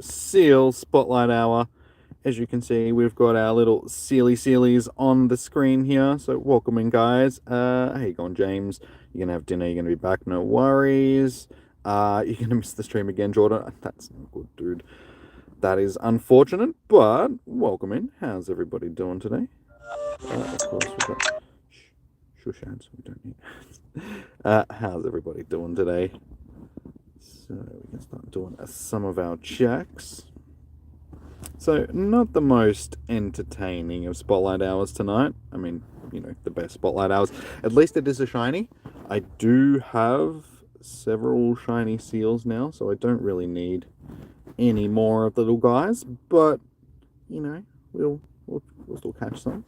Seel Spotlight Hour. As you can see, we've got our little Seelies on the screen here. So welcome in, guys. How you going, James? You're gonna have dinner. You're gonna be back. No worries. You're gonna miss the stream again, Jordan. That's not good, dude. That is unfortunate, but welcome in. How's everybody doing today? Of course, we've got shush hands. We don't need. How's everybody doing today? So we can start doing some of our checks. So, not the most entertaining of Spotlight Hours tonight. I mean, you know, the best Spotlight Hours. At least it is a shiny. I do have several shiny seals now, so I don't really need any more of the little guys. But, you know, we'll still catch some.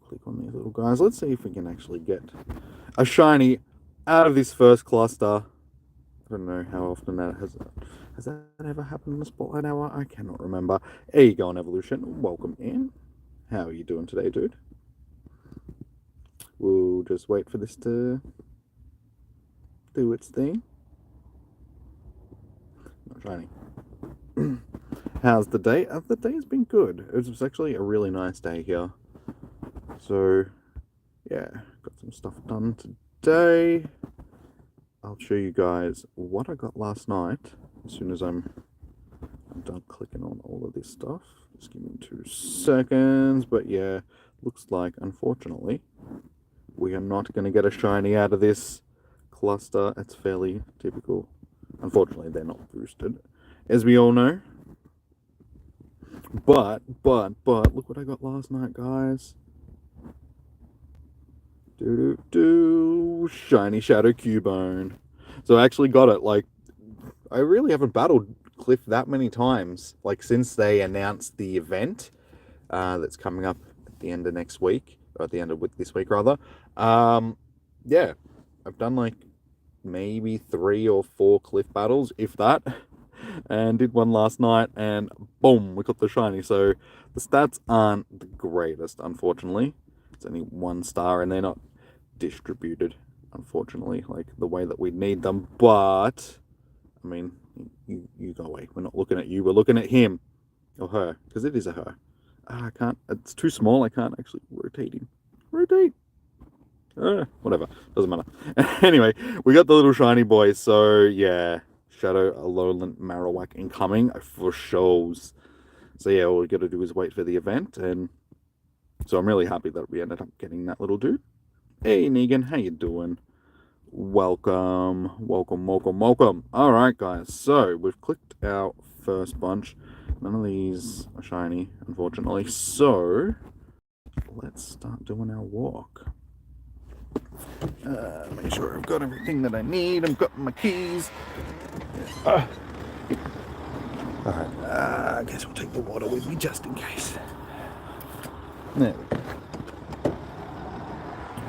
Click on these little guys. Let's see if we can actually get a shiny out of this first cluster. I don't know how often that has that ever happened in the Spotlight Hour? I cannot remember. There you go on Evolution. Welcome in. How are you doing today, dude? We'll just wait for this to do its thing. Not shiny. How's the day? The day's been good. It was actually a really nice day here. So, yeah, got some stuff done today. I'll show you guys what I got last night as soon as I'm done clicking on all of this stuff. Just give me 2 seconds. But yeah, looks like, unfortunately, we are not going to get a shiny out of this cluster. It's fairly typical. Unfortunately, they're not boosted, as we all know. But, look what I got last night, guys. Shiny Shadow Cubone. So I actually got it. Like, I really haven't battled Cliff that many times. Like, since they announced the event that's coming up at the end of next week, or at the end of this week rather. Yeah, I've done like maybe 3 or 4 Cliff battles, if that, and did one last night, and boom, we got the shiny. So the stats aren't the greatest, unfortunately. It's only 1 star, and they're not distributed, unfortunately, like the way that we need them. But I mean, you go away. We're not looking at you. We're looking at him or her, because it is a her. I can't. It's too small. I can't actually rotate him. Rotate. Whatever. Doesn't matter. Anyway, we got the little shiny boy. So yeah, Shadow Alolan Marowak incoming for shows. So yeah, all we got to do is wait for the event, and so I'm really happy that we ended up getting that little dude. Hey Negan, how you doing? Welcome. All right, guys. So we've clicked our first bunch. None of these are shiny, unfortunately. So let's start doing our walk. Make sure I've got everything that I need. I've got my keys. Alright, I guess we'll take the water with me just in case. There we go.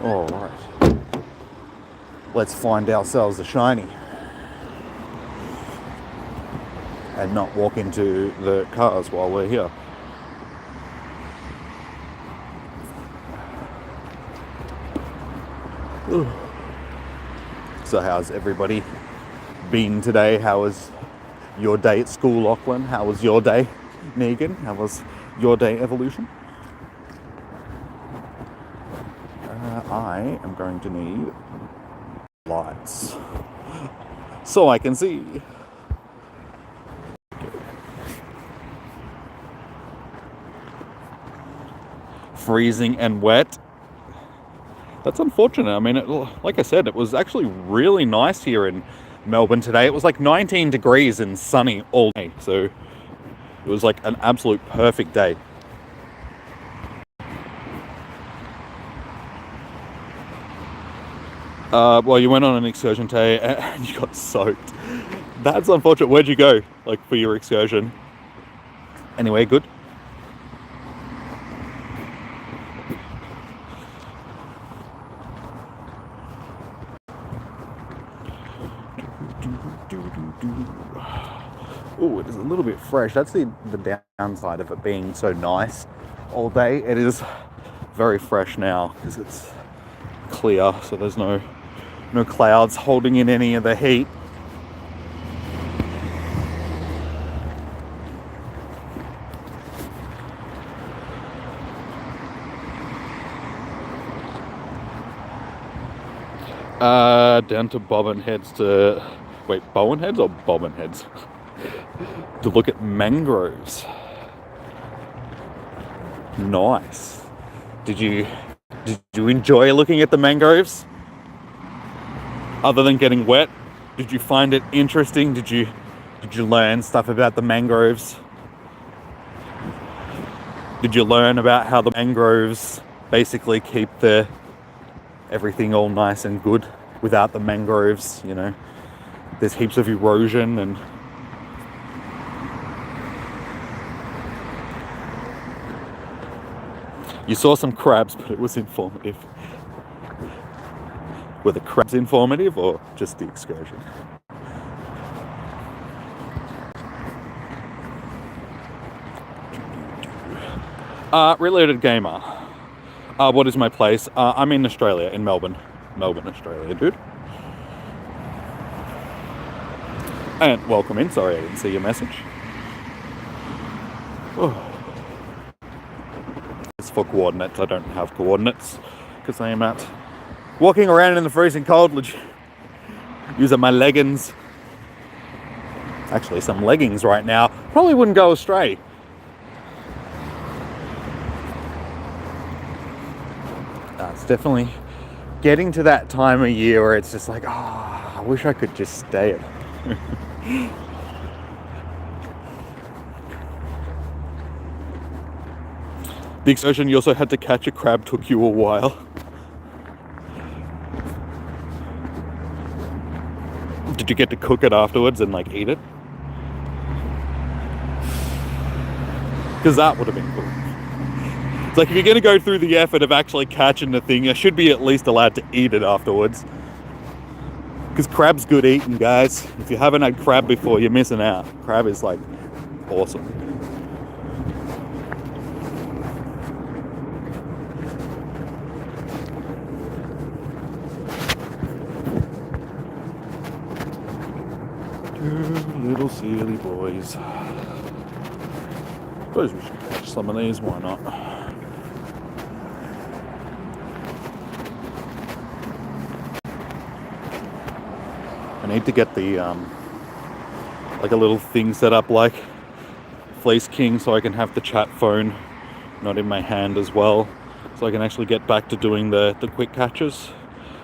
Alright. Let's find ourselves a shiny. And not walk into the cars while we're here. So how's everybody been today? How was your day at school, Lachlan? How was your day, Negan? How was your day, Evolution? I am going to need lights so I can see. Freezing and wet. That's unfortunate. I mean, like I said, it was actually really nice here in Melbourne today. It was like 19 degrees and sunny all day. So it was like an absolute perfect day. Well, you went on an excursion today and you got soaked. That's unfortunate. Where'd you go, like, for your excursion? Anyway, good. Oh, it is a little bit fresh. That's the downside of it being so nice all day. It is very fresh now because it's clear, so there's no clouds holding in any of the heat. Down to bobbin heads to... Wait, bowen heads or bobbin heads? To look at mangroves. Nice. Did you enjoy looking at the mangroves? Other than getting wet, did you find it interesting? Did you learn stuff about the mangroves? Did you learn about how the mangroves basically keep everything all nice and good? Without the mangroves, you know, there's heaps of erosion and you saw some crabs, but it was informative. Were the crabs informative or just the excursion? Related gamer. What is my place? I'm in Australia, in Melbourne, Australia, dude. And welcome in. Sorry, I didn't see your message. Oh. It's for coordinates. I don't have coordinates because I am out walking around in the freezing cold, using my leggings. Actually, some leggings right now probably wouldn't go astray. It's definitely getting to that time of year where it's just like, I wish I could just stay at home. The excursion you also had to catch a crab took you a while. Did you get to cook it afterwards and like eat it? Because that would have been cool. It's like if you're going to go through the effort of actually catching the thing, you should be at least allowed to eat it afterwards. Because crab's good eating, guys. If you haven't had crab before, you're missing out. Crab is like awesome. Two little silly boys. Suppose we should catch some of these, why not? I need to get the like a little thing set up like Fleece King so I can have the chat phone not in my hand as well, so I can actually get back to doing the quick catches,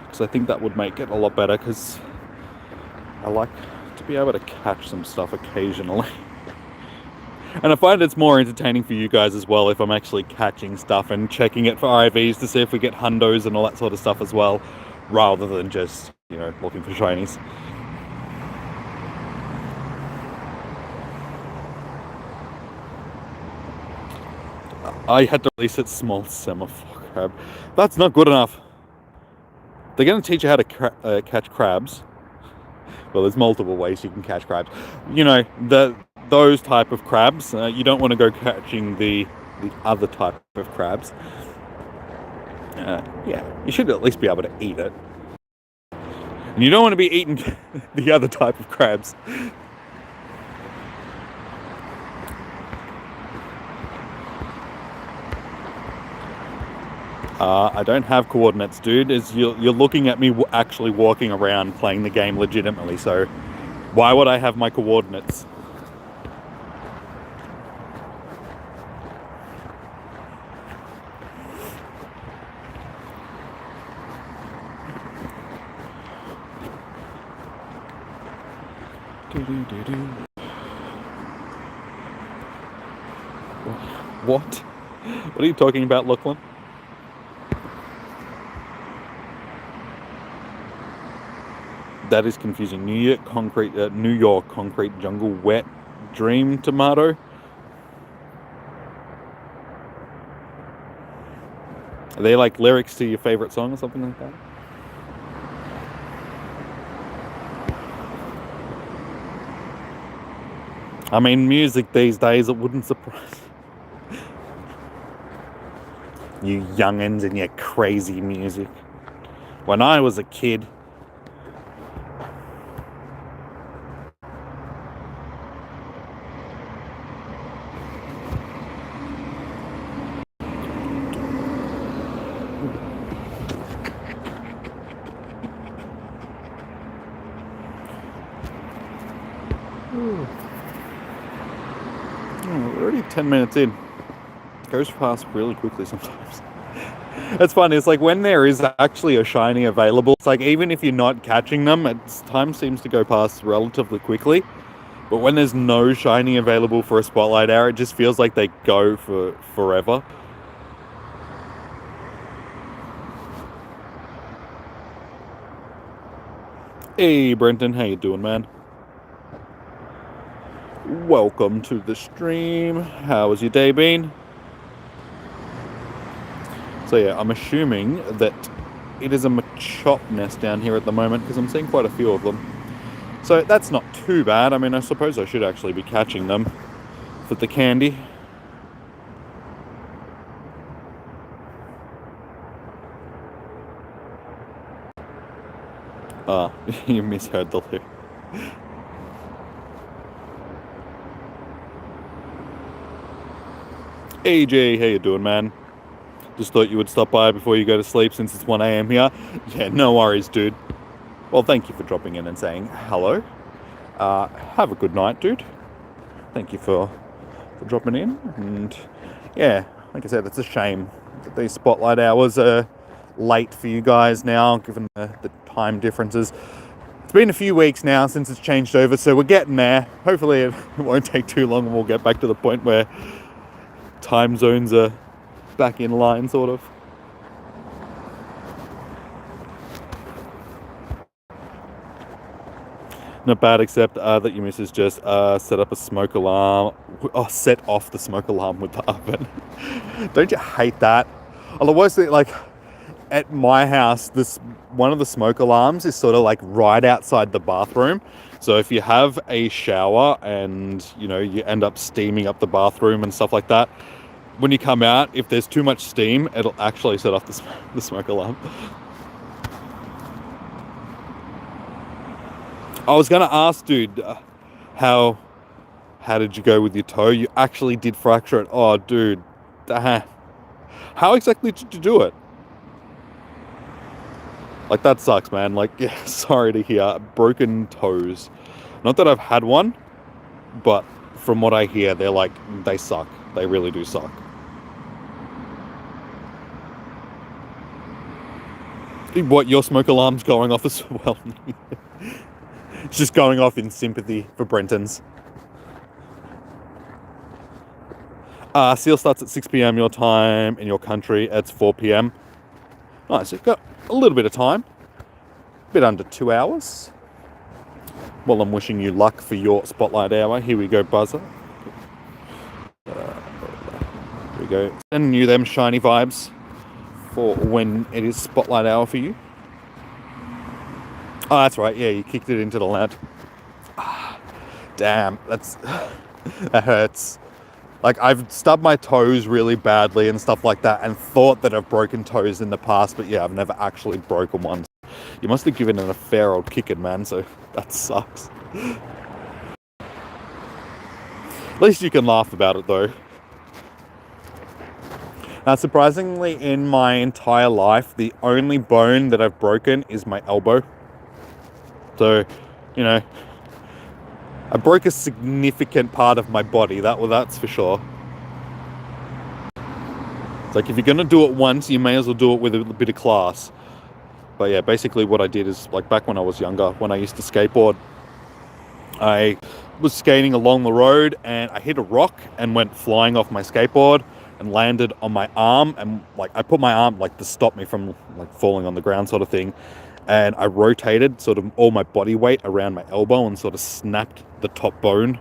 because I think that would make it a lot better, because I like to be able to catch some stuff occasionally. And I find it's more entertaining for you guys as well if I'm actually catching stuff and checking it for IVs to see if we get hundos and all that sort of stuff as well, rather than just, you know, looking for shinies. I had to release it small semaphore crab. That's not good enough. They're going to teach you how to catch crabs. Well, there's multiple ways you can catch crabs. You know, those type of crabs. You don't want to go catching the other type of crabs. Yeah, you should at least be able to eat it. And you don't want to be eating the other type of crabs. I don't have coordinates, dude. You're looking at me actually walking around playing the game legitimately, so why would I have my coordinates? What? What are you talking about, Lachlan? That is confusing. New York concrete jungle wet dream tomato. Are they like lyrics to your favorite song or something like that? I mean, music these days, it wouldn't surprise you youngins and your crazy music. When I was a kid, We're already 10 minutes in. It goes past really quickly sometimes. It's funny, it's like when there is actually a shiny available, it's like even if you're not catching them, time seems to go past relatively quickly. But when there's no shiny available for a Spotlight Hour, it just feels like they go for forever. Hey Brenton, how you doing, man? Welcome to the stream. How has your day been? So yeah, I'm assuming that it is a Machop nest down here at the moment because I'm seeing quite a few of them. So that's not too bad. I mean, I suppose I should actually be catching them for the candy. Ah, you misheard the loo. AJ, how you doing, man? Just thought you would stop by before you go to sleep since it's 1 a.m. here. Yeah, no worries, dude. Well, thank you for dropping in and saying hello. Have a good night, dude. Thank you for dropping in. And yeah, like I said, it's a shame that these Spotlight Hours are late for you guys now, given the time differences. It's been a few weeks now since it's changed over, so we're getting there. Hopefully it won't take too long and we'll get back to the point where time zones are back in line, sort of. Not bad, except that your missus just set up a smoke alarm. Oh, set off the smoke alarm with the oven. Don't you hate that? Oh, the worst thing, like, at my house, one of the smoke alarms is sort of like right outside the bathroom. So if you have a shower and, you know, you end up steaming up the bathroom and stuff like that, when you come out, if there's too much steam, it'll actually set off the smoke alarm. I was going to ask, dude, how did you go with your toe? You actually did fracture it. Oh, dude. How exactly did you do it? Like, that sucks, man. Like, yeah, sorry to hear. Broken toes. Not that I've had one, but from what I hear, they suck. They really do suck. What, your smoke alarm's going off as well? It's just going off in sympathy for Brenton's. Seel starts at 6 p.m. your time. In your country, it's 4 p.m. Nice, you've got a little bit of time. A bit under 2 hours. Well, I'm wishing you luck for your Spotlight Hour. Here we go, buzzer. Here we go. Sending you them shiny vibes for when it is Spotlight Hour for you. Oh, that's right. Yeah, you kicked it into the land. Damn, that hurts. Like, I've stubbed my toes really badly and stuff like that and thought that I've broken toes in the past, but yeah, I've never actually broken one. You must have given it a fair old kicking, man, so that sucks. At least you can laugh about it, though. Now, surprisingly, in my entire life, the only bone that I've broken is my elbow. So, you know, I broke a significant part of my body, that's for sure. It's like, if you're going to do it once, you may as well do it with a bit of class. But yeah, basically what I did is, like, back when I was younger, when I used to skateboard, I was skating along the road and I hit a rock and went flying off my skateboard and landed on my arm, and like I put my arm like to stop me from like falling on the ground, sort of thing, and I rotated sort of all my body weight around my elbow and sort of snapped the top bone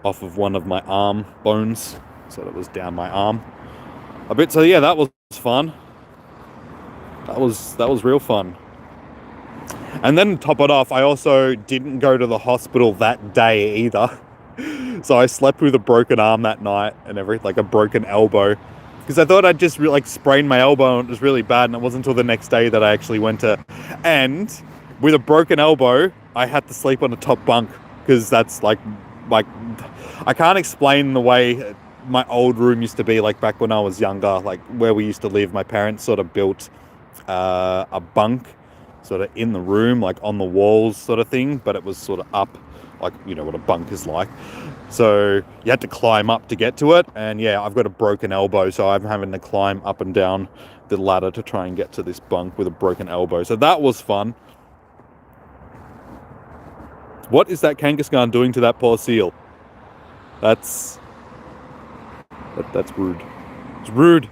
off of one of my arm bones, so that was down my arm a bit. So yeah, that was fun. That was real fun. And then to top it off, I also didn't go to the hospital that day either. So I slept with a broken arm that night and everything, like a broken elbow. Because I thought I'd just like sprained my elbow and it was really bad, and it wasn't until the next day that I actually went to... And with a broken elbow, I had to sleep on the top bunk, because that's like... I can't explain the way my old room used to be like back when I was younger, like where we used to live. My parents sort of built a bunk sort of in the room, like on the walls sort of thing, but it was sort of up like, you know what a bunk is like. So you had to climb up to get to it, and yeah, I've got a broken elbow, so I'm having to climb up and down the ladder to try and get to this bunk with a broken elbow. So that was fun. What is that Kangaskhan doing to that poor seal? That's rude. It's rude.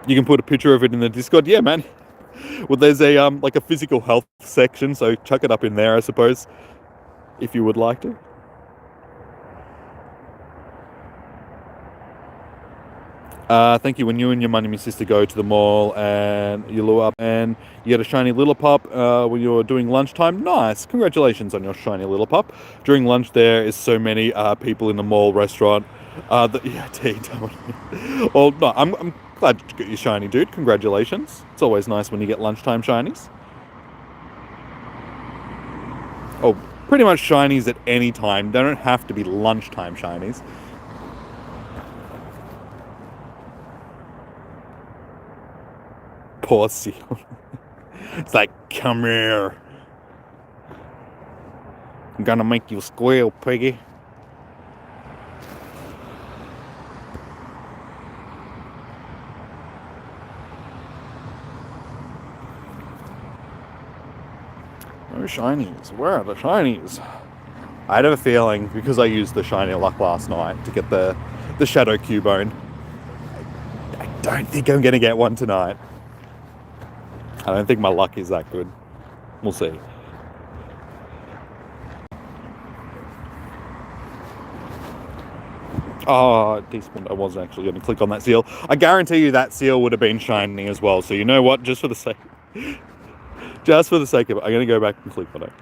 You can put a picture of it in the Discord. Yeah, man. Well, there's a like a physical health section, so chuck it up in there, I suppose, if you would like to. Thank you. When you and your mum and sister go to the mall and you lure up and you get a shiny little pup when you're doing lunchtime, nice. Congratulations on your shiny little pup. During lunch, there is so many people in the mall restaurant. Yeah, well, no, I'm glad you got your shiny, dude. Congratulations. It's always nice when you get lunchtime shinies. Oh, pretty much shinies at any time. They don't have to be lunchtime shinies. Poor seal. It's like, come here. I'm gonna make you squeal, piggy. No shinies. Where are the shinies? I had a feeling, because I used the shiny luck last night to get the shadow Cubone, I don't think I'm gonna get one tonight. I don't think my luck is that good. We'll see. Oh, decent. I wasn't actually going to click on that seal. I guarantee you that seal would have been shiny as well. So you know what? Just for the sake of it, I'm going to go back and click on it.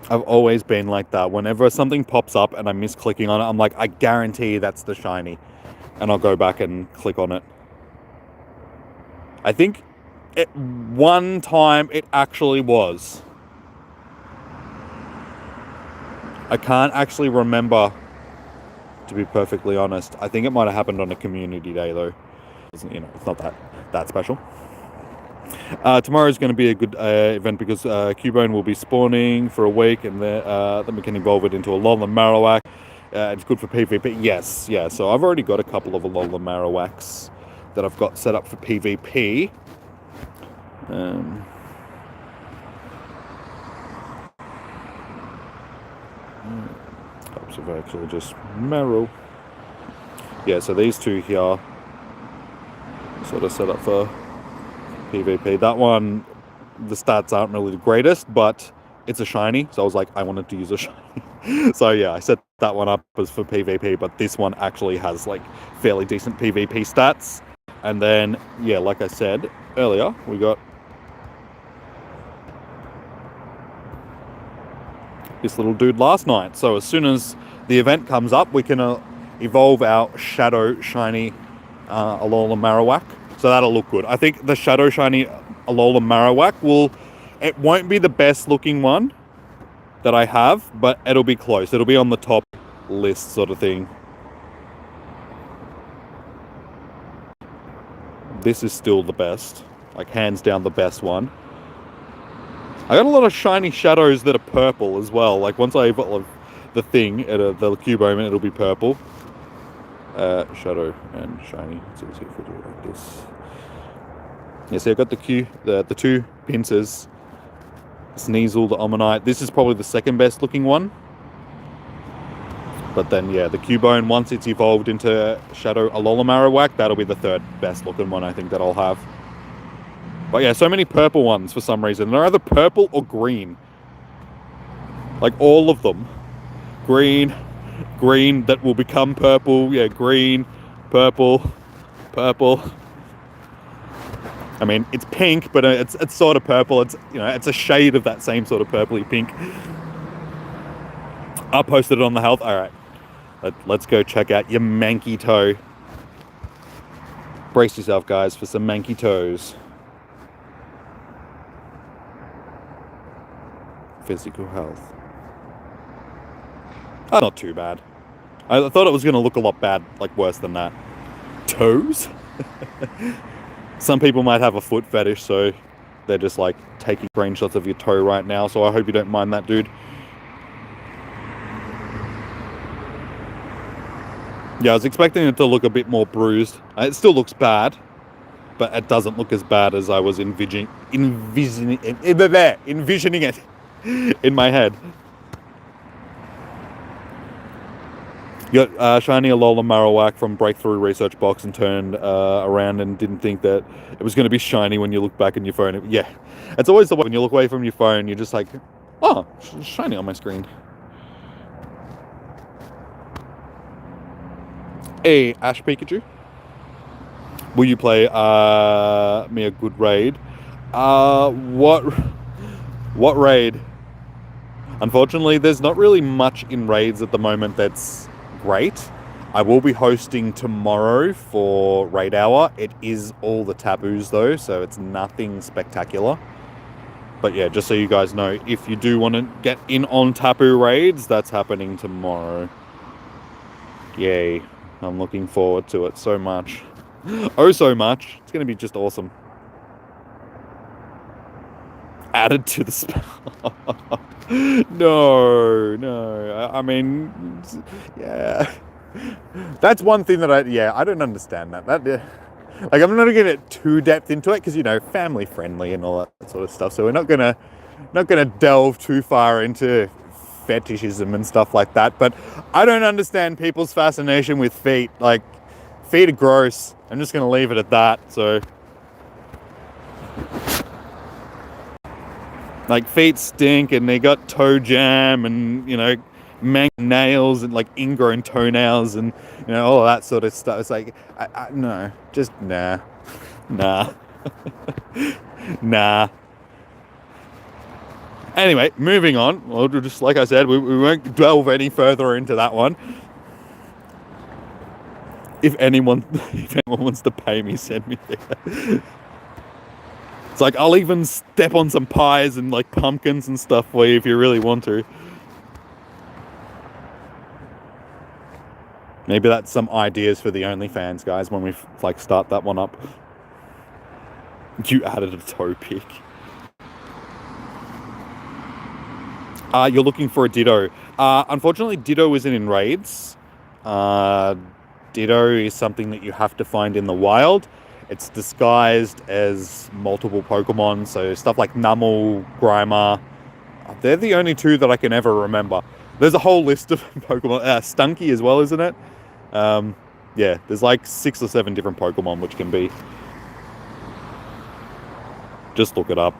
I've always been like that. Whenever something pops up and I miss clicking on it, I'm like, I guarantee that's the shiny. And I'll go back and click on it. I think one time it actually was. I can't actually remember, to be perfectly honest. I think it might have happened on a community day though. It's not that special. Tomorrow is going to be a good event because Cubone will be spawning for a week, and then we can evolve it into a Alolan Marowak. It's good for PvP. Yes, yeah. So I've already got a couple of Alolan Marowaks that I've got set up for PvP. Types of actually just Marrow. Yeah, so these two here sort of set up for PvP. That one, the stats aren't really the greatest, but it's a shiny, so I was like, I wanted to use a shiny. So yeah, I set that one up as for PvP, but this one actually has like fairly decent PvP stats. And then, yeah, like I said earlier, we got this little dude last night. So as soon as the event comes up, we can evolve our Shadow Shiny Alolan Marowak. So that'll look good. I think the Shadow Shiny Alolan Marowak it won't be the best looking one that I have, but it'll be close. It'll be on the top list sort of thing. This is still the best. Like, hands down the best one. I got a lot of shiny shadows that are purple as well. Like, once I evolve the thing, the Cubone, it'll be purple. Shadow and shiny. Let's see if we do it like this. Yeah, see, I got the two pincers. Sneasel, the Omanyte. This is probably the second best looking one. But then, yeah, the Cubone, once it's evolved into Shadow Alolan Marowak, that'll be the third best looking one I think that I'll have. But yeah, so many purple ones for some reason. They're either purple or green. Like, all of them. Green that will become purple. Yeah, green, purple. I mean, it's pink, but it's sort of purple. It's it's a shade of that same sort of purpley pink. I posted it on the health. All right, let's go check out your manky toe. Brace yourself, guys, for some manky toes. Physical health. Not too bad. I thought it was going to look a lot bad, like worse than that. Toes? Some people might have a foot fetish, so they're just like taking screenshots of your toe right now. So I hope you don't mind that, dude. Yeah, I was expecting it to look a bit more bruised. It still looks bad, but it doesn't look as bad as I was envisioning it in my head. Got shiny Alola Marowak from Breakthrough Research Box and turned around and didn't think that it was going to be shiny when you look back on your phone. Yeah, it's always the way when you look away from your phone, you're just like, oh, shiny on my screen. Hey, Ash Pikachu, will you play me a good raid? What raid? Unfortunately, there's not really much in raids at the moment that's great. I will be hosting tomorrow for Raid Hour. It is all the taboos though, so it's nothing spectacular. But yeah, just so you guys know, if you do want to get in on taboo raids, that's happening tomorrow. Yay. I'm looking forward to it so much. Oh, so much. It's going to be just awesome. Added to the spell. No. I mean, yeah. That's one thing that I don't understand that. Like, I'm not gonna get too depth into it because, you know, family friendly and all that sort of stuff. So we're not gonna delve too far into fetishism and stuff like that. But I don't understand people's fascination with feet. Like, feet are gross. I'm just gonna leave it at that. So, like, feet stink and they got toe jam and, you know, mangled nails and like ingrown toenails and, you know, all of that sort of stuff. It's like, no, just nah. Nah. Anyway, moving on. Well, just like I said, we won't delve any further into that one. If anyone wants to pay me, send me there. It's like, I'll even step on some pies and like pumpkins and stuff for you if you really want to. Maybe that's some ideas for the OnlyFans, guys, when we like start that one up. You added a toe pic. You're looking for a Ditto. Unfortunately, Ditto isn't in raids. Ditto is something that you have to find in the wild. It's disguised as multiple Pokemon, so stuff like Numel, Grimer. They're the only two that I can ever remember. There's a whole list of Pokemon. Stunky as well, isn't it? Yeah, there's like 6 or 7 different Pokemon which can be. Just look it up.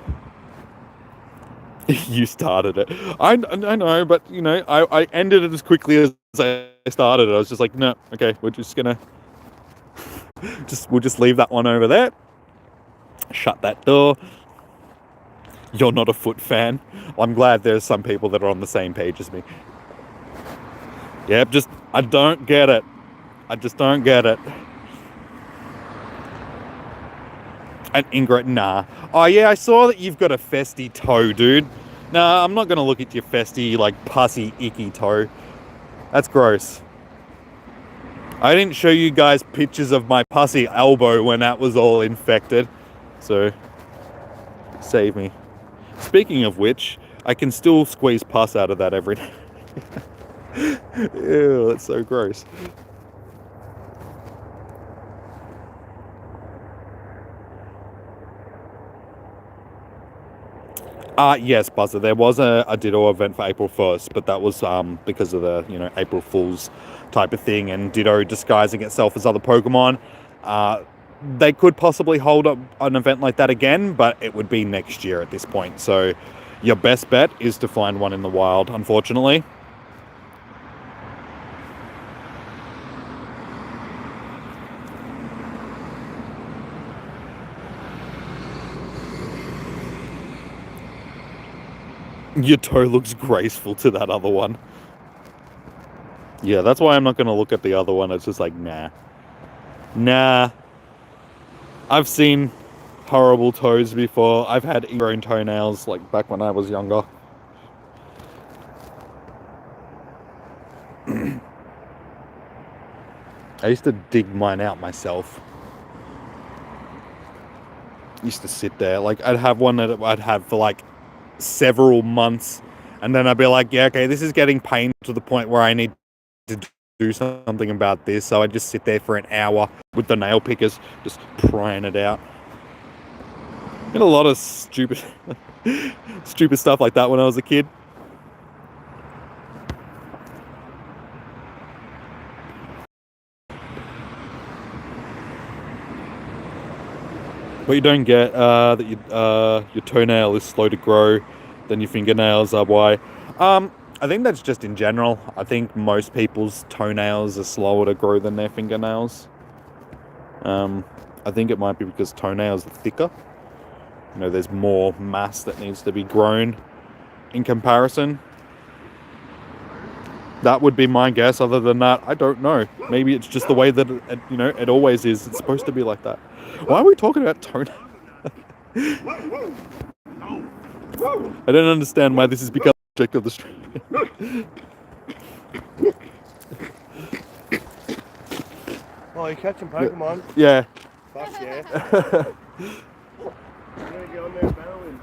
You started it. I know, but, you know, I ended it as quickly as I started it. I was just like, no, okay, we're just gonna... We'll just leave that one over there. Shut that door. You're not a foot fan. I'm glad there's some people that are on the same page as me. Yep, I don't get it. I just don't get it. An Ingrid, nah. Oh yeah, I saw that you've got a festy toe, dude. Nah, I'm not gonna look at your festy, like, pussy, icky toe. That's gross. I didn't show you guys pictures of my pussy elbow when that was all infected. So, save me. Speaking of which, I can still squeeze pus out of that every day. Ew, that's so gross. Yes, Buzzer. There was a Ditto event for April 1st, but that was because of the, you know, April Fool's type of thing and Ditto disguising itself as other Pokemon. They could possibly hold up an event like that again, but it would be next year at this point. So your best bet is to find one in the wild, unfortunately. Your toe looks graceful to that other one. Yeah, that's why I'm not going to look at the other one. It's just like, nah. Nah. I've seen horrible toes before. I've had ingrown toenails, like, back when I was younger. I used to dig mine out myself. Used to sit there. Like, I'd have one that I'd have for like several months, and then I'd be like, yeah, okay, this is getting painful to the point where I need to do something about this. So I'd just sit there for an hour with the nail pickers, just prying it out. Did a lot of stupid stuff like that when I was a kid. But you don't get that your toenail is slow to grow than your fingernails are. Why? I think that's just in general. I think most people's toenails are slower to grow than their fingernails. I think it might be because toenails are thicker. You know, there's more mass that needs to be grown in comparison. That would be my guess. Other than that, I don't know. Maybe it's just the way that it always is. It's supposed to be like that. Why are we talking about toenails? I don't understand why this has become the subject of the stream. Oh, you're catching Pokemon? Yeah. Fuck yeah. I'm gonna get on there and battle him.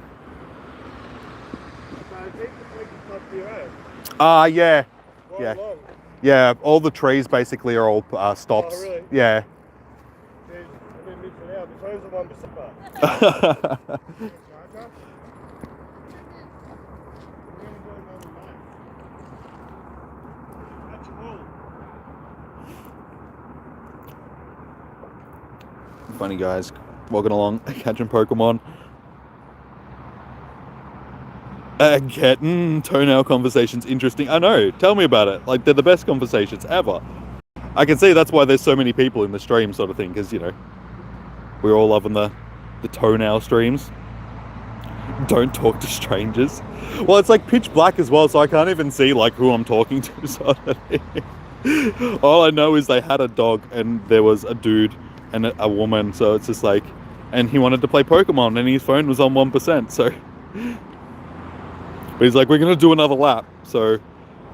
So I think the Pokemon top to your own. Yeah. Quite Yeah. long. Yeah, all the trees basically are all stops. Oh, really? Yeah. Dude, I've been missing out. The toes are 1%. Funny guys walking along, catching Pokemon. Getting toenail conversations interesting. I know, tell me about it. Like, they're the best conversations ever. I can see that's why there's so many people in the stream sort of thing, because, we're all loving the toenail streams. Don't talk to strangers. Well, it's like pitch black as well, so I can't even see like who I'm talking to sort of thing. All I know is they had a dog and there was a dude and a woman, so it's just like, and he wanted to play Pokemon and his phone was on 1%, so but he's like, we're gonna do another lap, so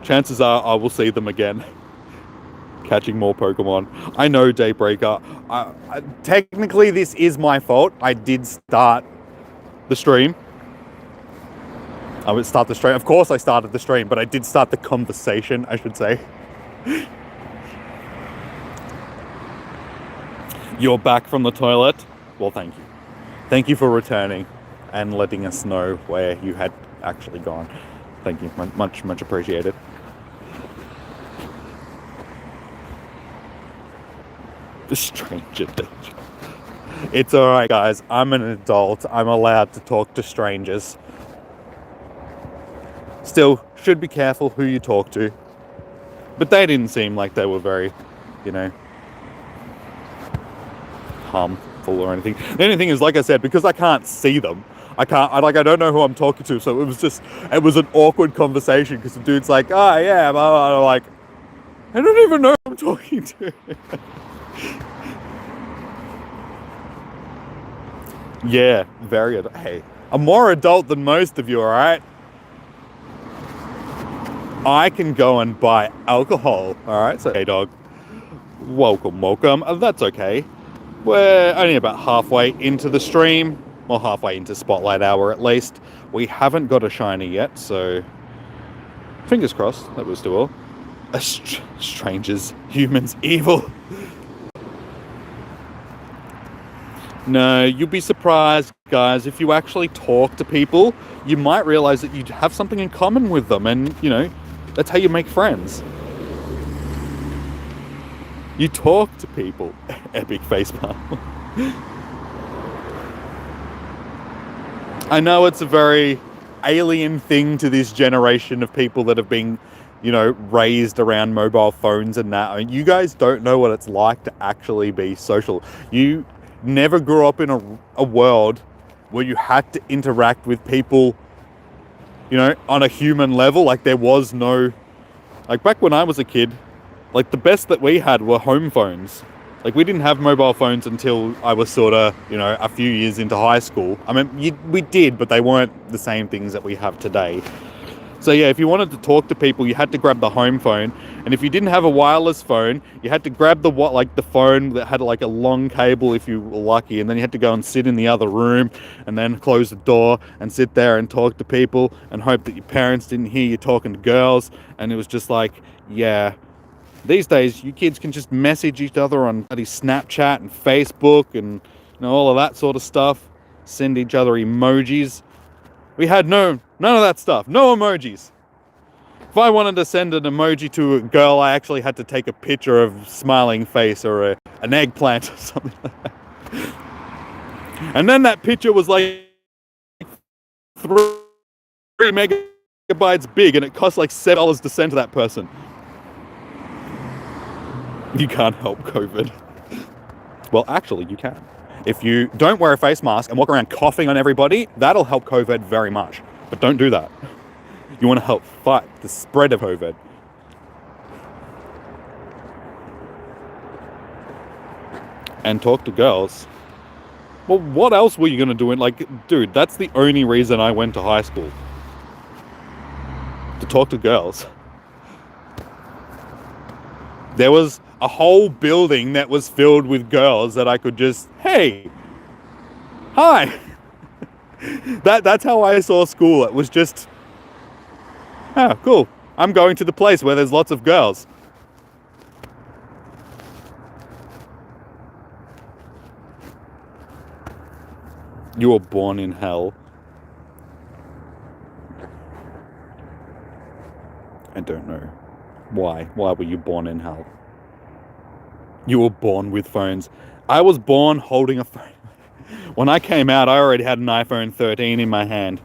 chances are I will see them again catching more Pokemon. I know, Daybreaker, technically this is my fault. I did start the stream. I would start the stream. Of course I started the stream, but I did start the conversation, I should say. You're back from the toilet? Well, thank you. Thank you for returning and letting us know where you had actually gone. Thank you. Much, much appreciated. The stranger danger. It's alright, guys. I'm an adult. I'm allowed to talk to strangers. Still, should be careful who you talk to. But they didn't seem like they were very, harmful or anything. The only thing is, like I said, because I can't see them, I don't know who I'm talking to, so it was an awkward conversation, because the dude's like, oh yeah, blah, blah, blah. Like, I don't even know who I'm talking to. Yeah, very adult. Hey, I'm more adult than most of you, alright? I can go and buy alcohol, alright? So, hey dog, welcome. That's okay. We're only about halfway into the stream, or halfway into Spotlight Hour at least. We haven't got a shiny yet, so fingers crossed that we're still all. Strangers, humans, evil. No, you'll be surprised, guys, if you actually talk to people, you might realize that you have something in common with them, and, that's how you make friends. You talk to people. Epic facepalm. I know it's a very alien thing to this generation of people that have been, raised around mobile phones and that. I mean, you guys don't know what it's like to actually be social. You never grew up in a world where you had to interact with people, on a human level. Like, there was no, like, back when I was a kid, like, the best that we had were home phones. Like, we didn't have mobile phones until I was sort of, a few years into high school. I mean, we did, but they weren't the same things that we have today. So yeah, if you wanted to talk to people, you had to grab the home phone, and if you didn't have a wireless phone, you had to grab the phone that had like a long cable if you were lucky, and then you had to go and sit in the other room, and then close the door and sit there and talk to people and hope that your parents didn't hear you talking to girls. And it was just like, yeah, these days you kids can just message each other on Snapchat and Facebook and all of that sort of stuff, send each other emojis. We had none of that stuff. No emojis. If I wanted to send an emoji to a girl, I actually had to take a picture of a smiling face or an eggplant or something like that. And then that picture was like 3 megabytes big, and it cost like $7 to send to that person. You can't help COVID. Well, actually, you can. If you don't wear a face mask and walk around coughing on everybody, that'll help COVID very much. But don't do that. You want to help fight the spread of COVID. And talk to girls. Well, what else were you going to do? Dude, that's the only reason I went to high school. To talk to girls. There was a whole building that was filled with girls that I could just, hey, hi. That's how I saw school. It was just, oh, cool. I'm going to the place where there's lots of girls. You were born in hell. I don't know. Why? Why were you born in hell? You were born with phones. I was born holding a phone. When I came out, I already had an iPhone 13 in my hand.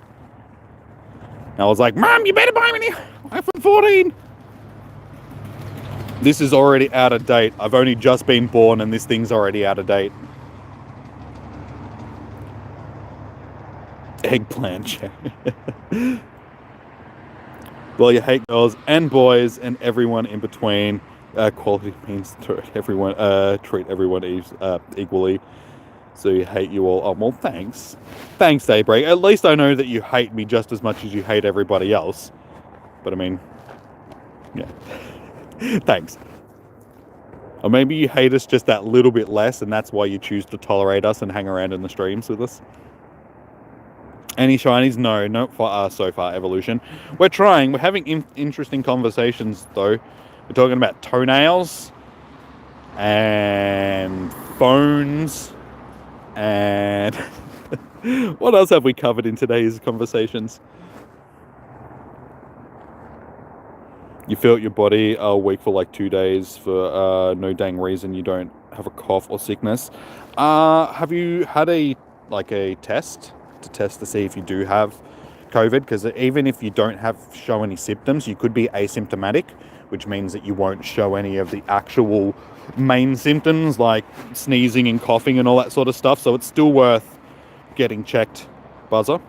I was like, Mom, you better buy me an iPhone 14. This is already out of date. I've only just been born and this thing's already out of date. Eggplant check. Well, you hate girls and boys and everyone in between. Quality means treat everyone equally. So you hate you all. Oh, well, thanks. Thanks, Daybreak. At least I know that you hate me just as much as you hate everybody else. But I mean, yeah. Thanks. Or maybe you hate us just that little bit less, and that's why you choose to tolerate us and hang around in the streams with us. Any shinies? No, not for so far, Evolution. We're trying. We're having interesting conversations, though. We're talking about toenails and phones and what else have we covered in today's conversations? You felt your body weak for like 2 days for no dang reason. You don't have a cough or sickness. Have you had a test to see if you do have COVID? Because even if you don't show any symptoms, you could be asymptomatic, which means that you won't show any of the actual main symptoms like sneezing and coughing and all that sort of stuff. So it's still worth getting checked, buzzer,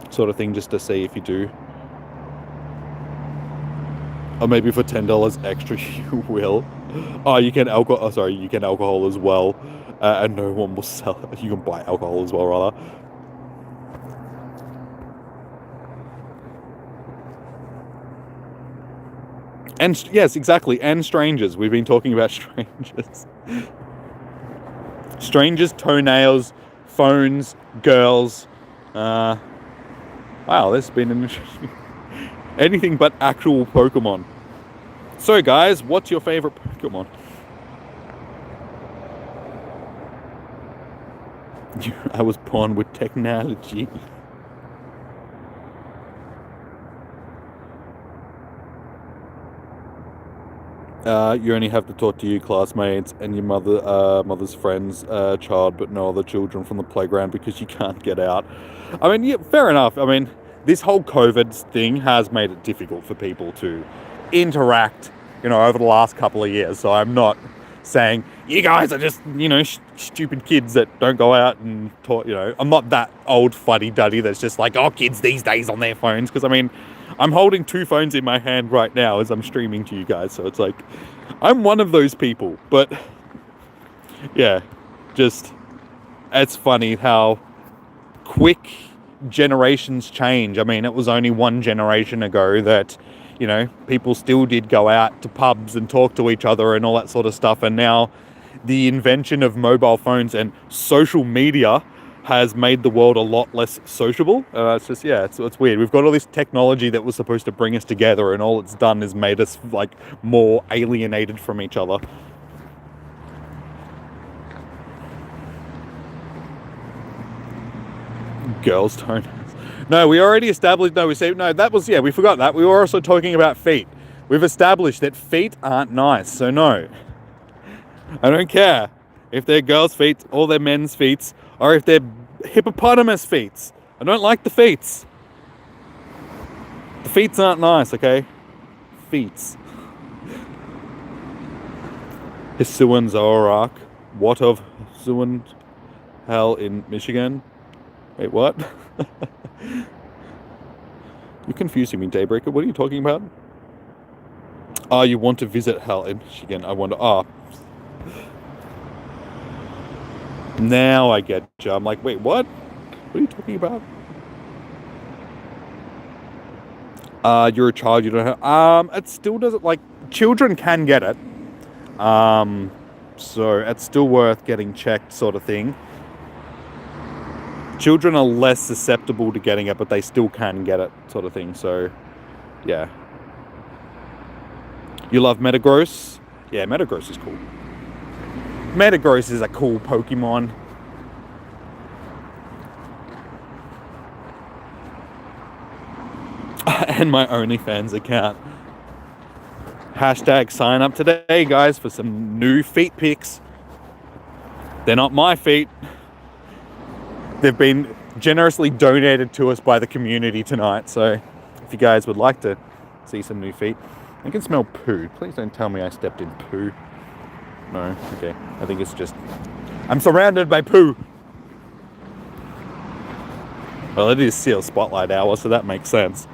sort of thing, just to see if you do. Or maybe for $10 extra you will. Oh, you can alcohol. Oh, sorry, you can alcohol as well, and no one will sell it. You can buy alcohol as well, rather. And yes, exactly. And strangers. We've been talking about strangers. Strangers, toenails, phones, girls. Wow, this has been an interesting. Anything but actual Pokemon. So, guys, what's your favorite Pokemon? I was born with technology. You only have to talk to your classmates and your mother's friends, child, but no other children from the playground because you can't get out. I mean, yeah, fair enough. I mean, this whole COVID thing has made it difficult for people to interact, over the last couple of years. So I'm not saying you guys are just, stupid kids that don't go out and talk, I'm not that old fuddy-duddy that's just like, oh, kids these days on their phones. Because, I mean, I'm holding 2 phones in my hand right now as I'm streaming to you guys. So it's like, I'm one of those people. But, yeah, just, it's funny how quick generations change. I mean, it was only one generation ago that, you know, people still did go out to pubs and talk to each other and all that sort of stuff. And now the invention of mobile phones and social media has made the world a lot less sociable. It's just, yeah, it's weird. We've got all this technology that was supposed to bring us together, and all it's done is made us like more alienated from each other. Girls' toenails. No, we already established. No, we say no. That was, yeah, we forgot that. We were also talking about feet. We've established that feet aren't nice, so no. I don't care if they're girls' feet or they're men's feet, or if they're hippopotamus feet. I don't like the feet. The feet aren't nice, okay? Feet. Hisuan Zorak. What of Hisuan Hell in Michigan? Wait, what? You're confusing me, Daybreaker. What are you talking about? Oh, you want to visit Hell in Michigan. I wonder. Oh. Now I get you. I'm like, wait, what? What are you talking about? You're a child, you don't have... it still doesn't, like, children can get it. So it's still worth getting checked, sort of thing. Children are less susceptible to getting it, but they still can get it, sort of thing. So, yeah. You love Metagross? Yeah, Metagross is cool. Metagross is a cool Pokemon. And my OnlyFans account. Hashtag sign up today, guys, for some new feet pics. They're not my feet. They've been generously donated to us by the community tonight. So if you guys would like to see some new feet. I can smell poo. Please don't tell me I stepped in poo. No, okay. I think it's just... I'm surrounded by poo. Well, it is Seel Spotlight Hour, so that makes sense.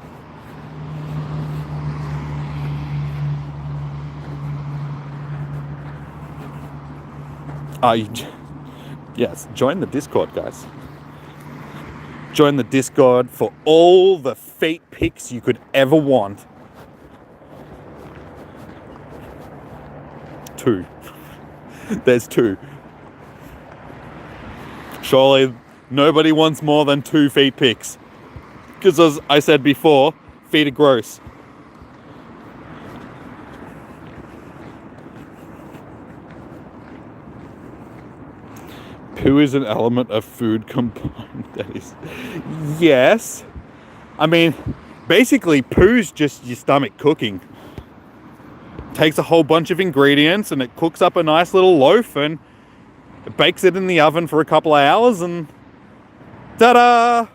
Yes, join the Discord, guys. Join the Discord for all the feet pics you could ever want. 2. There's 2. Surely nobody wants more than 2 feet pics. Because as I said before, feet are gross. Poo is an element of food combined. That is, yes. I mean, basically, poo's just your stomach cooking. Takes a whole bunch of ingredients and it cooks up a nice little loaf and it bakes it in the oven for a couple of hours and ta-da!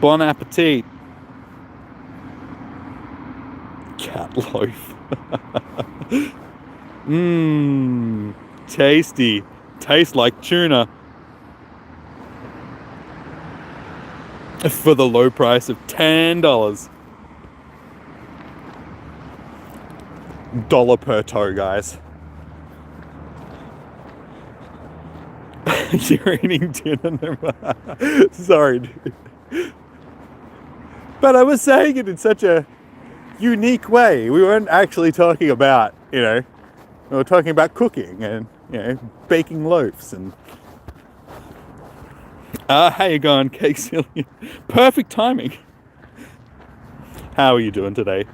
Bon appetit. Cat loaf. Mmm, tasty. Tastes like tuna. For the low price of $10. $1 per toe, guys. You're eating dinner. Sorry, dude. But I was saying it in such a unique way. We weren't actually talking about, you know, we were talking about cooking and, you know, baking loaves and... how you going, Cake Cillian? Perfect timing. How are you doing today?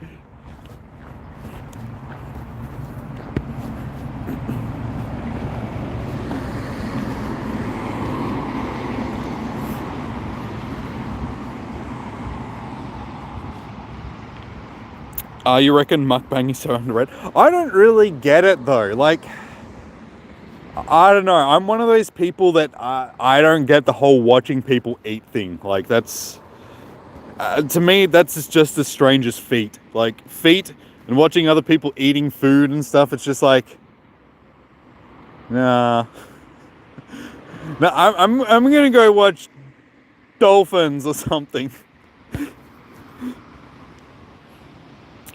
You reckon mukbang is so underrated? I don't really get it though. Like, I don't know. I'm one of those people that I don't get the whole watching people eat thing. Like, that's... to me, that's just the strangest feat. Like, feet and watching other people eating food and stuff, it's just like... Nah. No, I'm gonna go watch dolphins or something.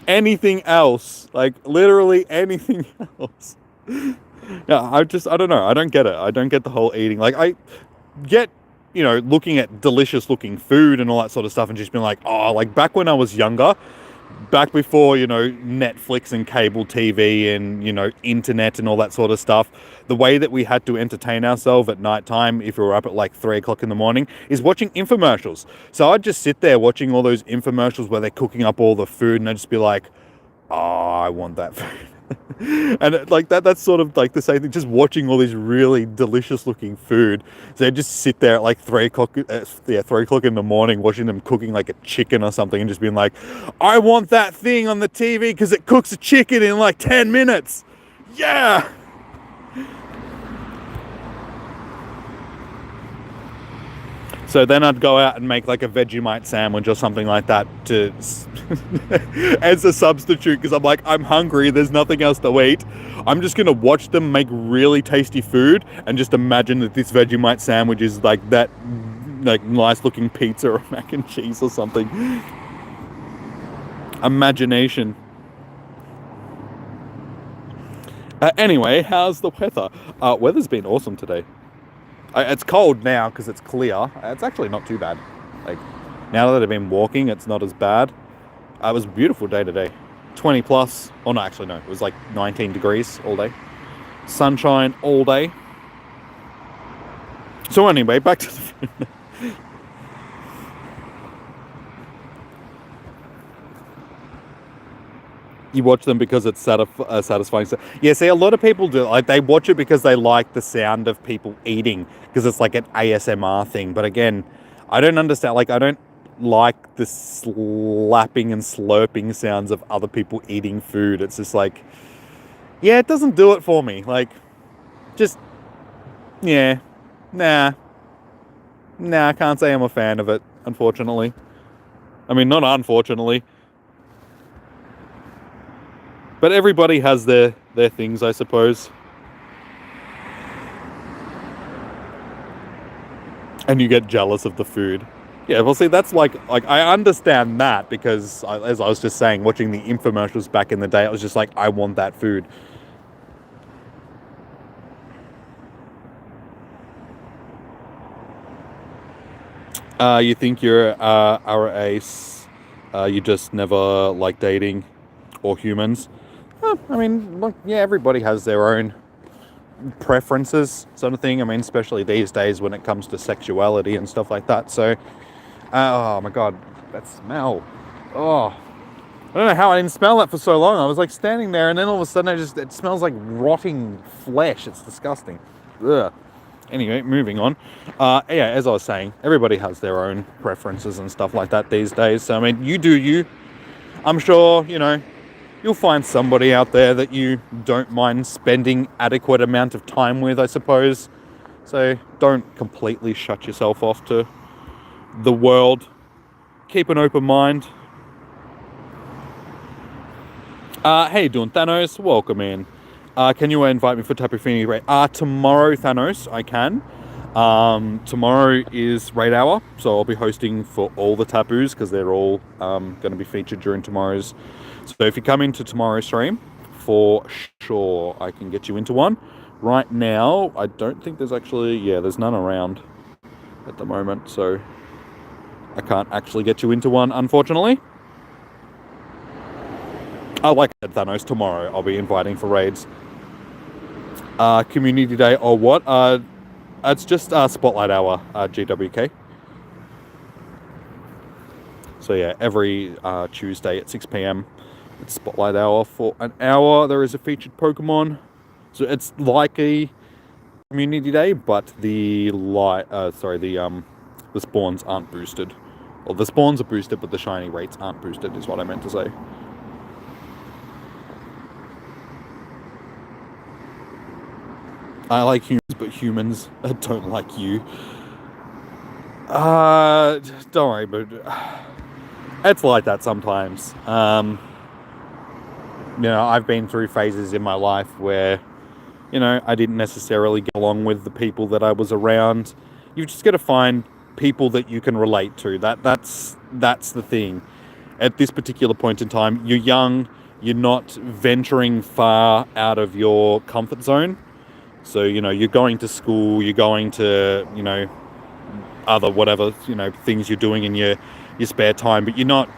Anything else. Like, literally anything else. Yeah, I don't know. I don't get it. I don't get the whole eating. Like, I get, looking at delicious looking food and all that sort of stuff and just being like, oh, like back when I was younger, back before, Netflix and cable TV and, internet and all that sort of stuff, the way that we had to entertain ourselves at nighttime, if we were up at like 3 o'clock in the morning, is watching infomercials. So I'd just sit there watching all those infomercials where they're cooking up all the food and I'd just be like, oh, I want that food. And like that's sort of like the same thing, just watching all these really delicious looking food. So I just sit there at like 3 o'clock, 3 o'clock in the morning, watching them cooking like a chicken or something and just being like, I want that thing on the TV because it cooks a chicken in like 10 minutes. Yeah. So then I'd go out and make like a Vegemite sandwich or something like that to as a substitute, because I'm like, I'm hungry, there's nothing else to eat. I'm just going to watch them make really tasty food and just imagine that this Vegemite sandwich is like that, like nice looking pizza or mac and cheese or something. Imagination. Anyway, how's the weather? Weather's been awesome today. It's cold now because it's clear. It's actually not too bad. Like, now that I've been walking, it's not as bad. It was a beautiful day today. 20 plus. Oh, no, actually, no. It was like 19 degrees all day. Sunshine all day. So anyway, back to the... You watch them because it's satisfying. Yeah, see, a lot of people do. Like, they watch it because they like the sound of people eating, because it's like an ASMR thing. But again, I don't understand. Like, I don't like the slapping and slurping sounds of other people eating food. It's just like, yeah, it doesn't do it for me. Like, just, yeah, nah, I can't say I'm a fan of it, unfortunately. I mean, not unfortunately. But everybody has their things, I suppose. And you get jealous of the food. Yeah, well, see, that's like I understand that because, as I was just saying, watching the infomercials back in the day, I was just like, I want that food. You think you're our ace, you just never like dating or humans. I mean, look, yeah, everybody has their own preferences, sort of thing. I mean, especially these days when it comes to sexuality and stuff like that. So, oh my god, that smell. Oh, I don't know how I didn't smell that for so long. I was like standing there, and then all of a sudden, it smells like rotting flesh. It's disgusting. Ugh. Anyway, moving on. Yeah, as I was saying, everybody has their own preferences and stuff like that these days. So, I mean, you do you. I'm sure, you'll find somebody out there that you don't mind spending adequate amount of time with, I suppose. So don't completely shut yourself off to the world. Keep an open mind. How you doing, Thanos? Welcome in. Can you invite me for Tapufani raid? Tomorrow, Thanos, I can. Tomorrow is raid hour, so I'll be hosting for all the Tapus because they're all going to be featured during tomorrow's. So if you come into tomorrow's stream, for sure I can get you into one. Right now, I don't think there's there's none around at the moment, so I can't actually get you into one, unfortunately. Like I said, Thanos, tomorrow I'll be inviting for raids. Community day or what? It's just Spotlight Hour, GWK. So yeah, every Tuesday at 6 p.m. it's Spotlight Hour for an hour. There is a featured Pokemon. So it's like a community day, but the spawns aren't boosted. Well, the spawns are boosted, but the shiny rates aren't boosted, is what I meant to say. I like humans, but humans don't like you. Don't worry, but it's like that sometimes. I've been through phases in my life where, I didn't necessarily get along with the people that I was around. You've just got to find people that you can relate to. That's the thing. At this particular point in time, you're young, you're not venturing far out of your comfort zone. So, you're going to school, you're going to, other whatever, things you're doing in your spare time, but you're not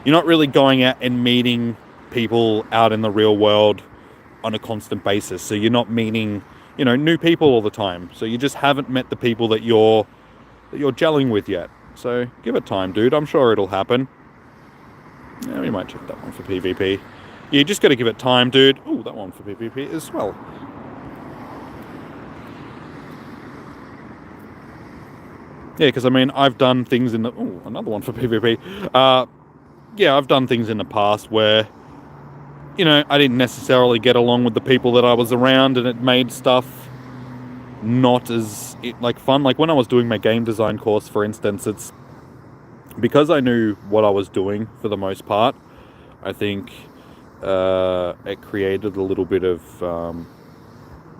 really going out and meeting people out in the real world on a constant basis. So you're not meeting, new people all the time. So you just haven't met the people that you're gelling with yet. So give it time, dude. I'm sure it'll happen. Yeah, we might check that one for PvP. You just got to give it time, dude. Ooh, that one for PvP as well. Yeah, because I mean, I've done things in the... Ooh, another one for PvP. Yeah, I've done things in the past where, I didn't necessarily get along with the people that I was around, and it made stuff not as, fun. Like, when I was doing my game design course, for instance, it's... Because I knew what I was doing, for the most part, I think it created a little bit of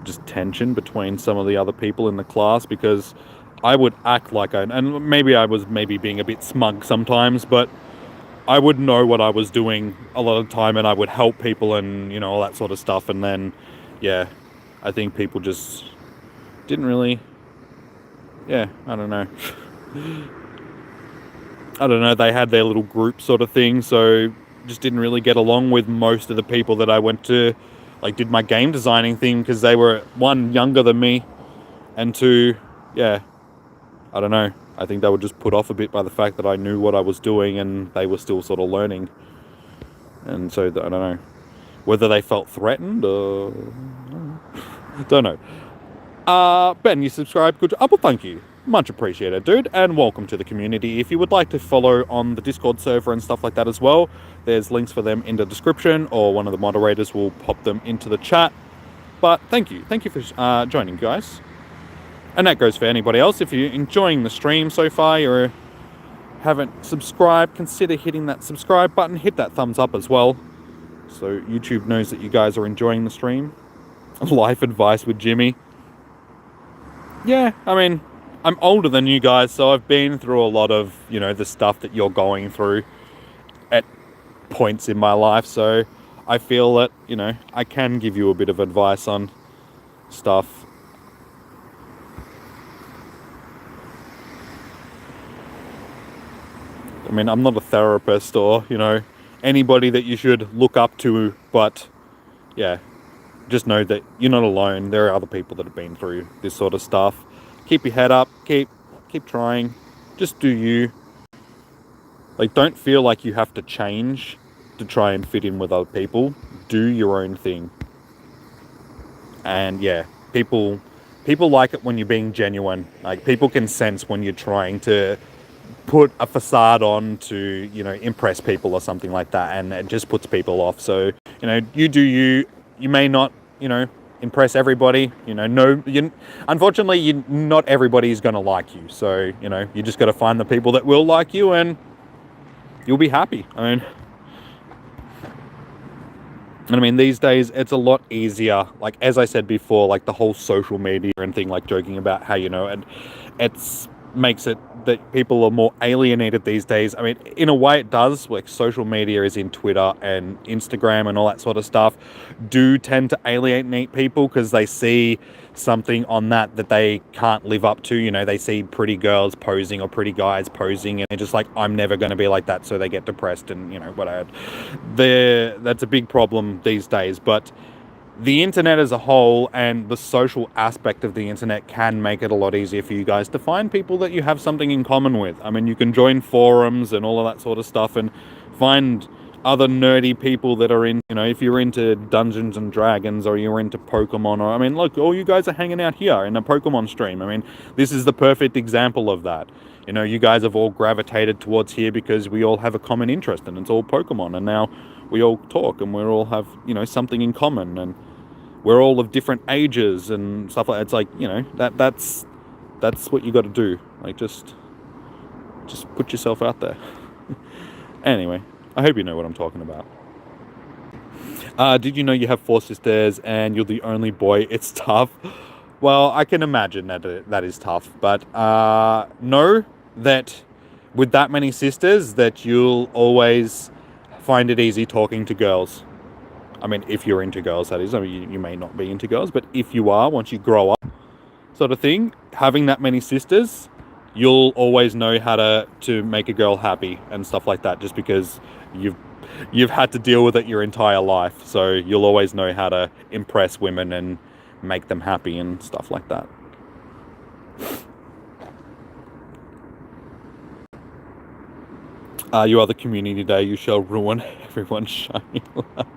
just tension between some of the other people in the class, because I would act like and maybe I was being a bit smug sometimes, but I would know what I was doing a lot of the time, and I would help people and, all that sort of stuff. And then, yeah, I think people just didn't really, I don't know. I don't know, they had their little group sort of thing, so just didn't really get along with most of the people that I went to, did my game designing thing, because they were, one, younger than me, and two, I don't know. I think they were just put off a bit by the fact that I knew what I was doing and they were still sort of learning. And so, I don't know. Whether they felt threatened or... don't know. Ben, you subscribed. Good. Well, thank you. Much appreciated, dude. And welcome to the community. If you would like to follow on the Discord server and stuff like that as well, there's links for them in the description, or one of the moderators will pop them into the chat. But thank you. Thank you for joining, guys. And that goes for anybody else. If you're enjoying the stream so far, or haven't subscribed, consider hitting that subscribe button. Hit that thumbs up as well, so YouTube knows that you guys are enjoying the stream. Life advice with Jimmy. Yeah, I mean, I'm older than you guys, so I've been through a lot of, the stuff that you're going through at points in my life. So I feel that, I can give you a bit of advice on stuff. I mean, I'm not a therapist or, anybody that you should look up to, but yeah, just know that you're not alone. There are other people that have been through this sort of stuff. Keep your head up, keep trying, just do you. Don't feel like you have to change to try and fit in with other people. Do your own thing. And yeah, people like it when you're being genuine. People can sense when you're trying to put a facade on to, impress people or something like that, and it just puts people off. So, you do you. You may not, impress everybody. Unfortunately, not everybody's going to like you. So, you just got to find the people that will like you, and you'll be happy. I mean, these days, it's a lot easier. As I said before, the whole social media and thing, joking about how, and it's makes it that people are more alienated these days. I mean, in a way it does. Social media is in Twitter and Instagram and all that sort of stuff do tend to alienate people, because they see something on that they can't live up to. They see pretty girls posing or pretty guys posing, and they're just like, I'm never going to be like that, so they get depressed and, that's a big problem these days. But the internet as a whole and the social aspect of the internet can make it a lot easier for you guys to find people that you have something in common with. I mean, you can join forums and all of that sort of stuff and find other nerdy people that are in, if you're into Dungeons and Dragons or you're into Pokemon, or, I mean, look, all you guys are hanging out here in a Pokemon stream. I mean, this is the perfect example of that. You guys have all gravitated towards here because we all have a common interest, and it's all Pokemon, and now we all talk and we all have, something in common, and we're all of different ages and stuff like that. It's that's what you got to do. Just put yourself out there. Anyway, I hope you know what I'm talking about. Did you know you have 4 sisters and you're the only boy? It's tough. Well, I can imagine that is tough, but know that with that many sisters that you'll always find it easy talking to girls. I mean, if you're into girls, that is. I mean, you may not be into girls, but if you are, once you grow up, sort of thing, having that many sisters, you'll always know how to make a girl happy and stuff like that, just because you've had to deal with it your entire life. So you'll always know how to impress women and make them happy and stuff like that. You are the community day. You shall ruin everyone's shiny luck.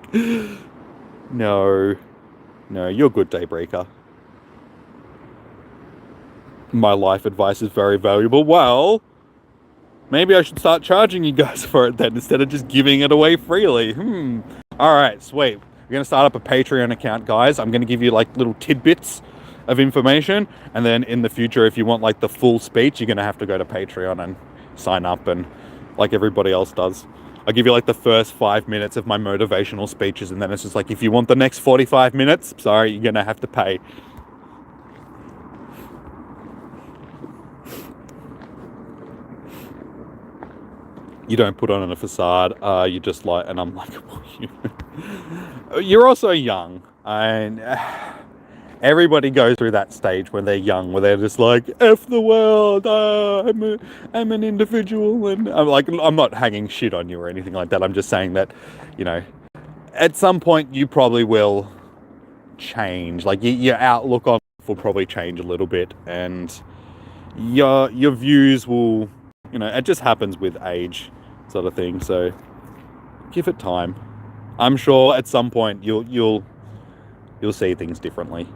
No, you're good, Daybreaker. My life advice is very valuable. Well, maybe I should start charging you guys for it then, instead of just giving it away freely. Alright, sweet. We're going to start up a Patreon account, guys. I'm going to give you like little tidbits of information, and then in the future, if you want like the full speech, you're going to have to go to Patreon and sign up, and like everybody else does. I'll give you like the first 5 minutes of my motivational speeches, and then it's just like, if you want the next 45 minutes, sorry, you're going to have to pay. You don't put on a facade, you just like, and I'm like, you're also young, and everybody goes through that stage when they're young, where they're just like, F the world, I'm an individual, and I'm like, I'm not hanging shit on you or anything like that. I'm just saying that, you know, at some point you probably will change, like your outlook on life will probably change a little bit, and your views will, you know, it just happens with age, sort of thing. So give it time. I'm sure at some point you'll see things differently.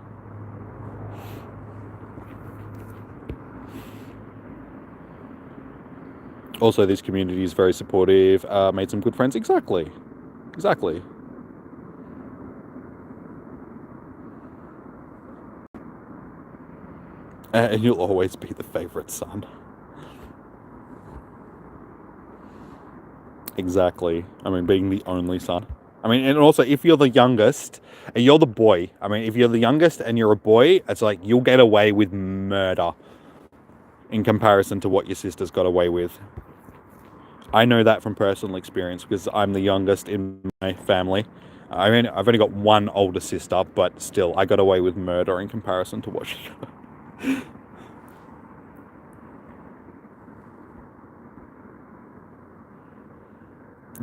Also, this community is very supportive. Made some good friends. Exactly. And you'll always be the favorite son. Exactly. I mean, being the only son. I mean, and also, if you're the youngest, and you're the boy, I mean, if you're the youngest and you're a boy, it's like, you'll get away with murder in comparison to what your sister's got away with. I know that from personal experience, because I'm the youngest in my family. I mean, I've only got one older sister, but still, I got away with murder in comparison to what she got.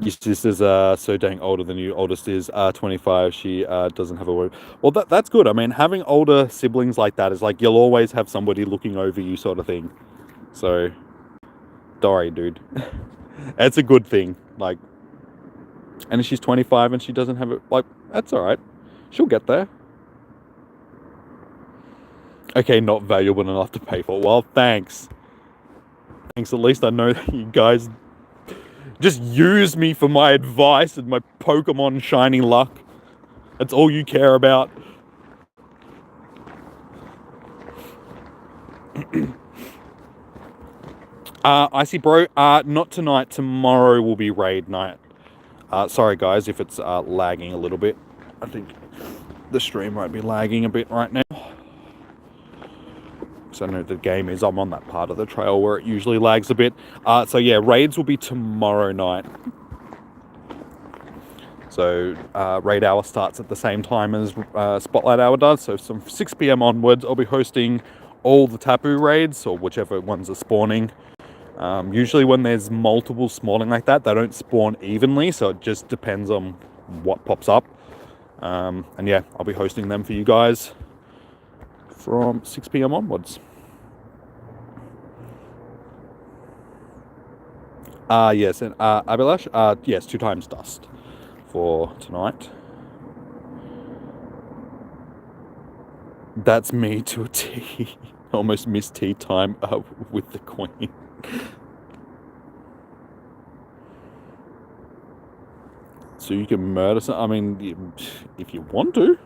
Your sister's so dang older than you. Oldest is 25. She doesn't have a word. Well, that's good. I mean, having older siblings like that is like, you'll always have somebody looking over you, sort of thing. So, sorry, dude. It's a good thing. Like, and if she's 25 and she doesn't have it, like, that's all right. She'll get there. Okay, not valuable enough to pay for. Well, thanks. At least I know that you guys just use me for my advice and my Pokemon shiny luck. That's all you care about. Icy bro, not tonight. Tomorrow will be raid night. Sorry guys if it's lagging a little bit. I think the stream might be lagging a bit right now. So I know the game is, I'm on that part of the trail where it usually lags a bit. So yeah, raids will be tomorrow night. So raid hour starts at the same time as Spotlight Hour does. So from 6 p.m. onwards, I'll be hosting all the Tapu raids, or whichever ones are spawning. Usually when there's multiple spawning like that, they don't spawn evenly, so it just depends on what pops up. And yeah, I'll be hosting them for you guys from 6 p.m. onwards. Yes, and Abhilash, yes, 2 times dust for tonight. That's me to a T. Almost missed tea time with the Queen. So you can murder some, I mean, if you want to.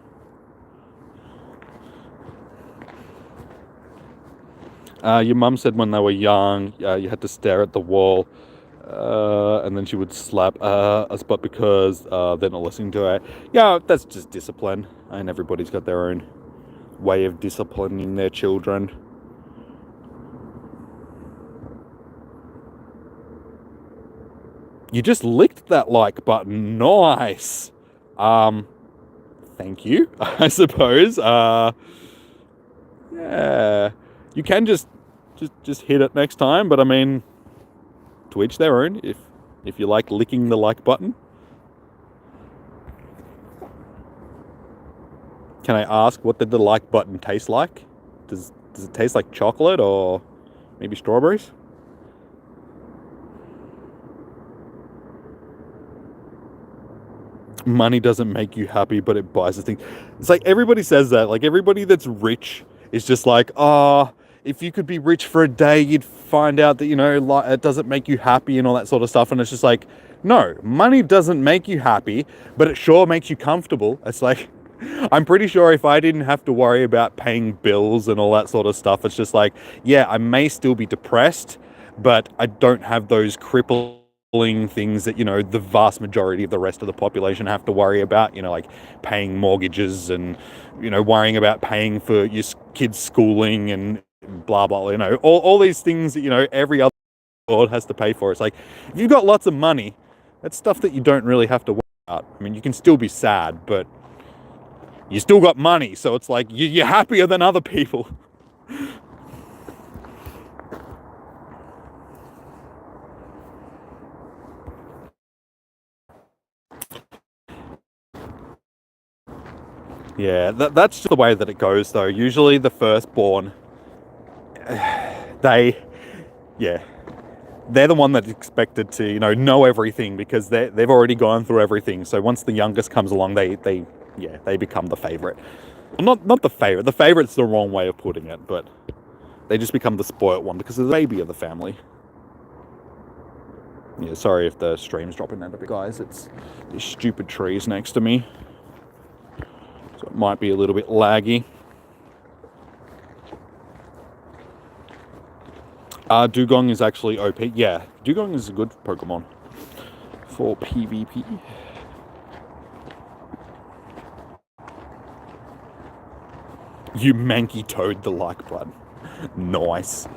Your mum said when they were young, you had to stare at the wall, and then she would slap us, but because they're not listening to her. Yeah, that's just discipline, and everybody's got their own way of disciplining their children. You just licked that like button. Nice. Thank you, I suppose. Yeah, you can just hit it next time, but I mean, to each their own. If you like licking the like button. Can I ask, what did the like button taste like? Does it taste like chocolate or maybe strawberries? Money doesn't make you happy, but it buys the thing. It's like everybody says that. Like everybody that's rich is just like, oh, if you could be rich for a day, you'd find out that, you know, like, it doesn't make you happy and all that sort of stuff. And it's just like, no, money doesn't make you happy, but it sure makes you comfortable. It's like, I'm pretty sure if I didn't have to worry about paying bills and all that sort of stuff, it's just like, yeah, I may still be depressed, but I don't have those crippling things that, you know, the vast majority of the rest of the population have to worry about, you know, like paying mortgages and, you know, worrying about paying for your kids' schooling and blah, blah, you know, all these things that, you know, every other world has to pay for. It's like, if you've got lots of money, that's stuff that you don't really have to worry about. I mean, you can still be sad, but you still got money, so it's like you're happier than other people. Yeah, that's just the way that it goes, though. Usually the firstborn, they're the one that's expected to, you know everything because they've already gone through everything. So once the youngest comes along, they become the favorite. Well, not the favorite. The favorite's the wrong way of putting it, but they just become the spoilt one because they're the baby of the family. Yeah, sorry if the stream's dropping out a bit, guys. It's these stupid trees next to me, so it might be a little bit laggy. Dugong is actually OP. Yeah, Dugong is a good Pokemon for PvP. You manky toad the like button. Nice.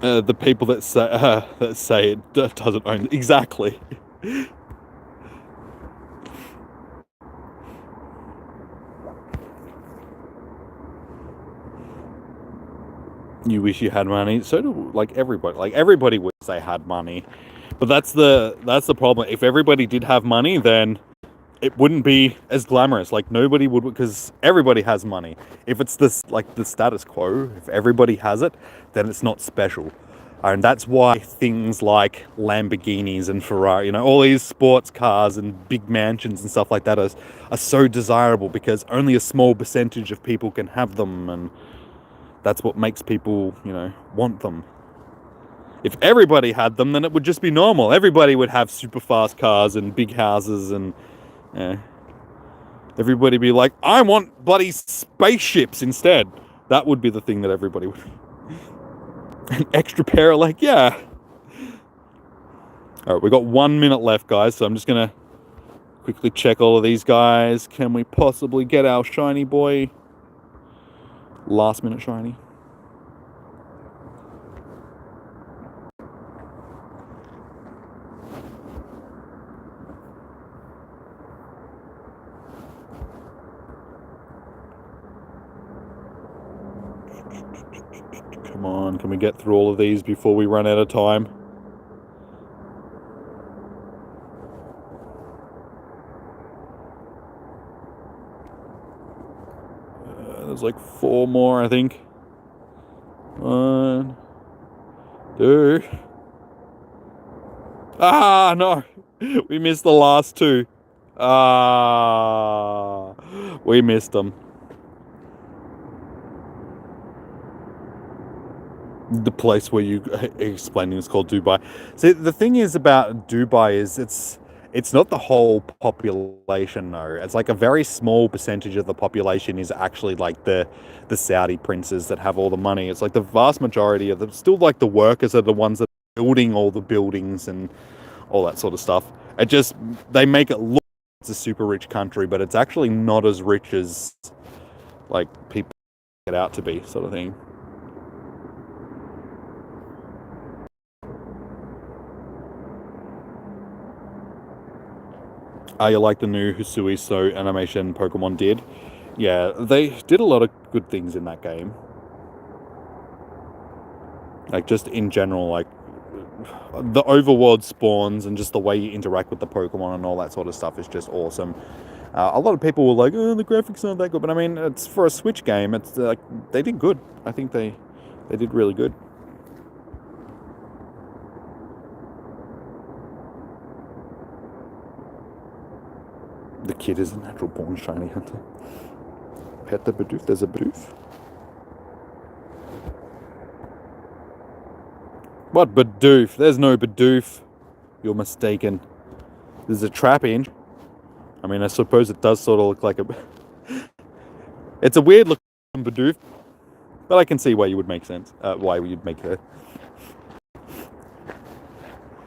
The people that say it doesn't own exactly. You wish you had money. So do like everybody. Like everybody wishes they had money, but that's the problem. If everybody did have money, then it wouldn't be as glamorous. Like nobody would, because everybody has money. If it's this like the status quo, if everybody has it, then it's not special. And that's why things like Lamborghinis and Ferrari, you know, all these sports cars and big mansions and stuff like that are so desirable, because only a small percentage of people can have them, and that's what makes people, you know, want them. If everybody had them, then it would just be normal. Everybody would have super fast cars and big houses, and everybody be like, I want bloody spaceships instead. That would be the thing that everybody would. An extra pair of like, yeah. Alright, we've got 1 minute left, guys, so I'm just gonna quickly check all of these guys. Can we possibly get our shiny boy? Last minute shiny. Come on, can we get through all of these before we run out of time? There's like 4 more, I think. 1, 2. Ah, no. We missed the last 2. Ah, we missed them. The place where you explaining is called Dubai. See, the thing is about Dubai is it's not the whole population, no. It's like a very small percentage of the population is actually like the Saudi princes that have all the money. It's like the vast majority of them, still like the workers are the ones that are building all the buildings and all that sort of stuff. It just, they make it look like it's a super rich country, but it's actually not as rich as like people make it out to be, sort of thing. You like the new Hisui So animation Pokemon did? Yeah, they did a lot of good things in that game. Like, just in general, like, the overworld spawns and just the way you interact with the Pokemon and all that sort of stuff is just awesome. A lot of people were like, oh, the graphics aren't that good, but I mean, it's for a Switch game. It's like, they did good. I think they did really good. The kid is a natural born shiny hunter. Pet the Bidoof. There's a Bidoof. What Bidoof? There's no Bidoof. You're mistaken. There's a Trapinch. I mean, I suppose it does sort of look like a... It's a weird looking Bidoof, but I can see why you would make sense. Why you'd make it.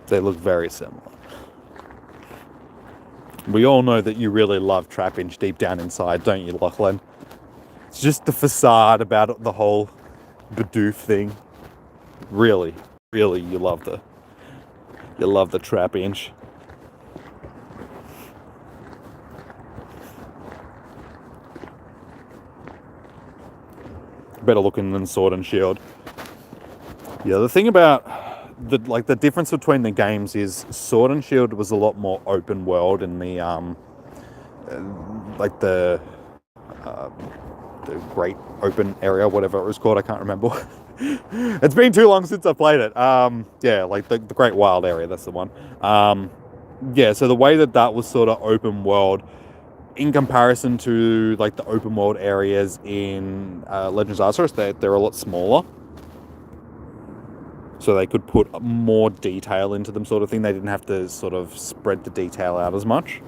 They look very similar. We all know that you really love Trapinch deep down inside, don't you, Lachlan? It's just the facade about the whole Bidoof thing. Really, really, you love the Trapinch. Better looking than Sword and Shield. Yeah, the thing about the difference between the games is Sword and Shield was a lot more open world in the the great open area, whatever it was called. I can't remember. It's been too long since I played it. Yeah, like the Great Wild area. That's the one. Yeah, so the way that was sort of open world in comparison to like the open world areas in Legends Arceus, they're a lot smaller. So they could put more detail into them, sort of thing. They didn't have to sort of spread the detail out as much.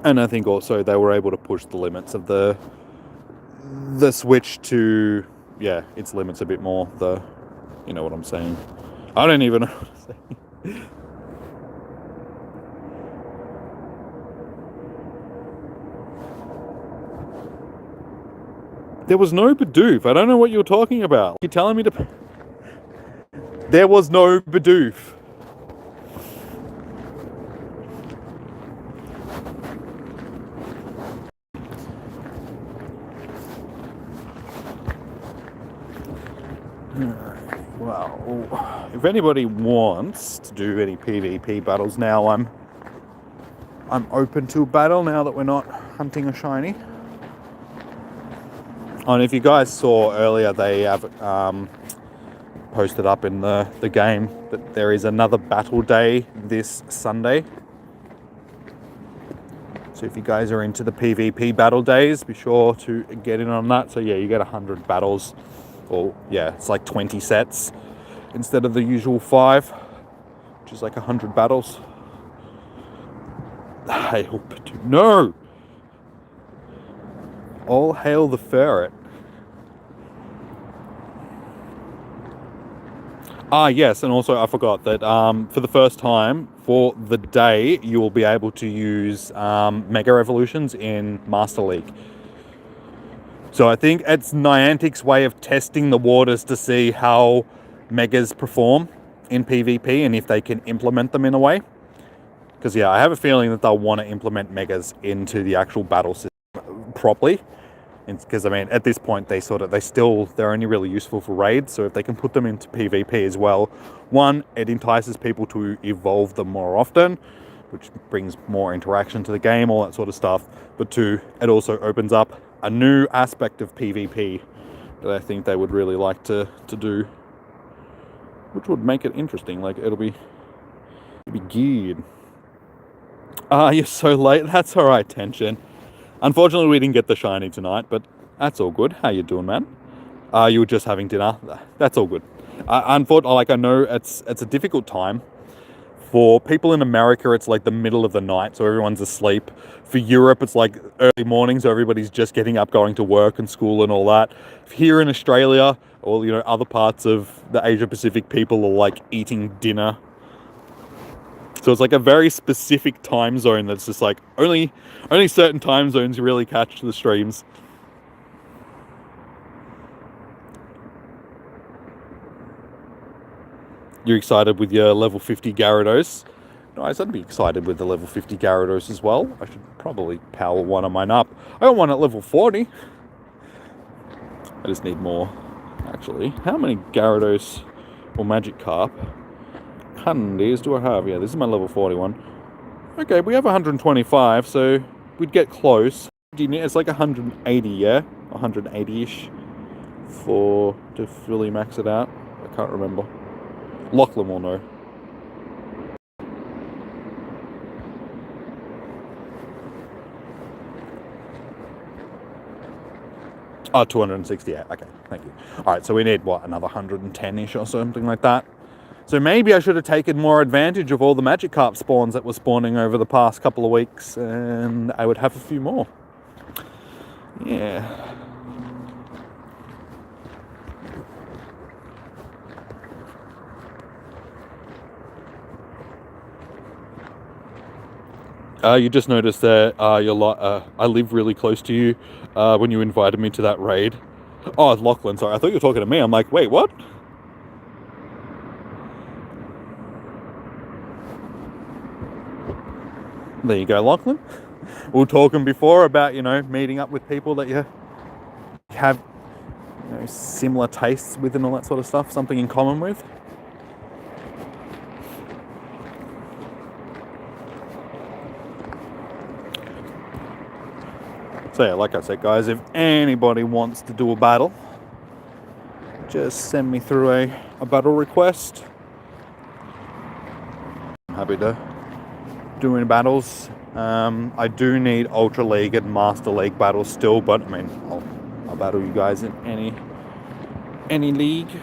And I think also they were able to push the limits of the Switch to, yeah, its limits a bit more. You know what I'm saying. I don't even know what I'm saying. There was no Bidoof. I don't know what you're talking about. You're telling me to... There was no Bidoof. Well, if anybody wants to do any PvP battles now, I'm open to a battle now that we're not hunting a shiny. And if you guys saw earlier, they have posted up in the game that there is another battle day this Sunday. So if you guys are into the PvP battle days, be sure to get in on that. So yeah, you get 100 battles. Or yeah, it's like 20 sets instead of the usual 5, which is like 100 battles. Hail Bidoof. No! All hail the ferret. Yes, and also I forgot that for the first time for the day, you will be able to use Mega Evolutions in Master League. So I think it's Niantic's way of testing the waters to see how Megas perform in PvP and if they can implement them in a way. Because yeah, I have a feeling that they'll want to implement Megas into the actual battle system properly. Because I mean, at this point, they're only really useful for raids. So if they can put them into PvP as well, one, it entices people to evolve them more often, which brings more interaction to the game, all that sort of stuff. But two, it also opens up a new aspect of PvP that I think they would really like to do, which would make it interesting. Like it'll be good. You're so late. That's all right, Tension. Unfortunately, we didn't get the shiny tonight, but that's all good. How you doing, man? You were just having dinner. That's all good. Unfortunately, like I know it's a difficult time. For people in America, it's like the middle of the night, so everyone's asleep. For Europe, it's like early morning, so everybody's just getting up, going to work and school and all that. Here in Australia, or other parts of the Asia Pacific, people are like eating dinner. So it's like a very specific time zone that's just like only certain time zones you really catch the streams. You're excited with your level 50 Gyarados. Nice, I'd be excited with the level 50 Gyarados as well. I should probably power one of mine up. I got one at level 40. I just need more, actually. How many Gyarados or Magikarp candies do I have? Yeah, this is my level 41. Okay, we have 125, so we'd get close. It's like 180, yeah? 180-ish to fully max it out. I can't remember. Lachlan will know. Oh, 268. Okay, thank you. All right, so we need, what, another 110-ish or something like that. So maybe I should have taken more advantage of all the Magikarp spawns that were spawning over the past couple of weeks, and I would have a few more. Yeah. You just noticed that I live really close to you when you invited me to that raid. Oh, it's Lachlan, sorry. I thought you were talking to me. I'm like, wait, what? There you go, Lachlan. We were talking before about, meeting up with people that you have, similar tastes with and all that sort of stuff, something in common with. So yeah, like I said, guys, if anybody wants to do a battle, just send me through a battle request. I'm happy to do any battles. I do need Ultra League and Master League battles still, but I mean, I'll battle you guys in any league.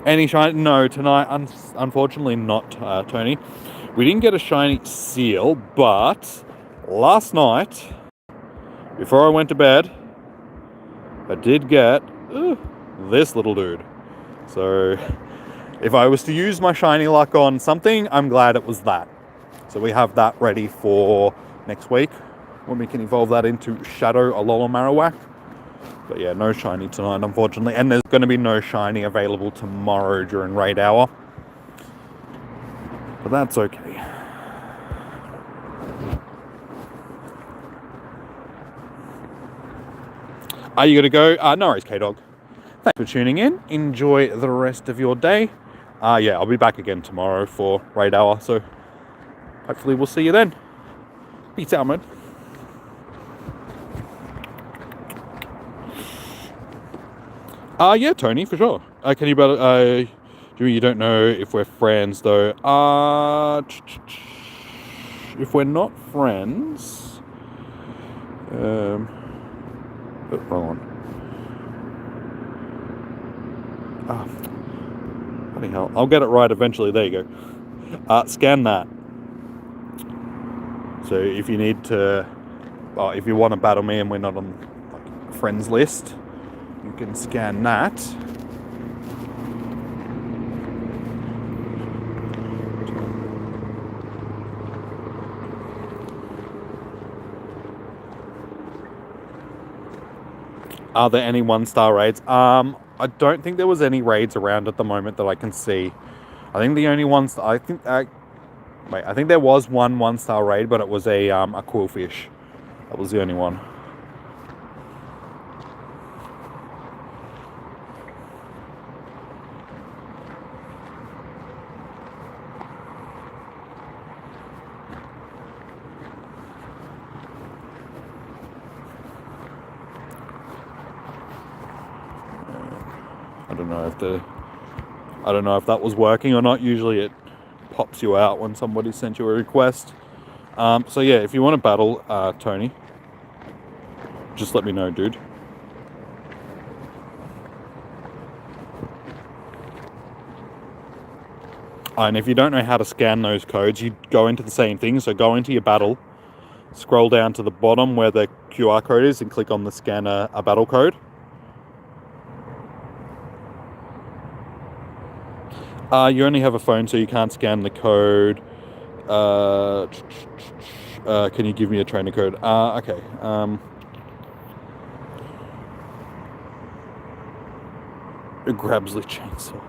Any shiny? No, tonight, unfortunately not, Tony. We didn't get a shiny Seel, but last night, before I went to bed, I did get this little dude. So if I was to use my shiny luck on something, I'm glad it was that. So we have that ready for next week when we can evolve that into Shadow Alola Marowak. But yeah, no shiny tonight, unfortunately. And there's going to be no shiny available tomorrow during raid hour. But that's okay. Are you going to go? No worries, K-Dog. Thanks for tuning in. Enjoy the rest of your day. Yeah, I'll be back again tomorrow for raid hour. So hopefully we'll see you then. Peace out, man. Yeah, Tony, for sure. Can you better? You don't know if we're friends though. If we're not friends, oh, wrong one. Bloody hell! I'll get it right eventually. There you go. Scan that. So if you need to, if you want to battle me and we're not on like friends list, you can scan that. Are there any 1-star raids? I don't think there was any raids around at the moment that I can see. I think the only ones I think there was one 1-star raid, but it was a Quillfish. That was the only one. I don't know if that was working or not. Usually it pops you out when somebody sent you a request. So yeah, if you want to battle Tony, just let me know, dude. And if you don't know how to scan those codes, you go into the same thing. So go into your battle, scroll down to the bottom where the QR code is and click on the scan a battle code. You only have a phone, so you can't scan the code. Can you give me a trainer code? Okay. A Grabsley chainsaw.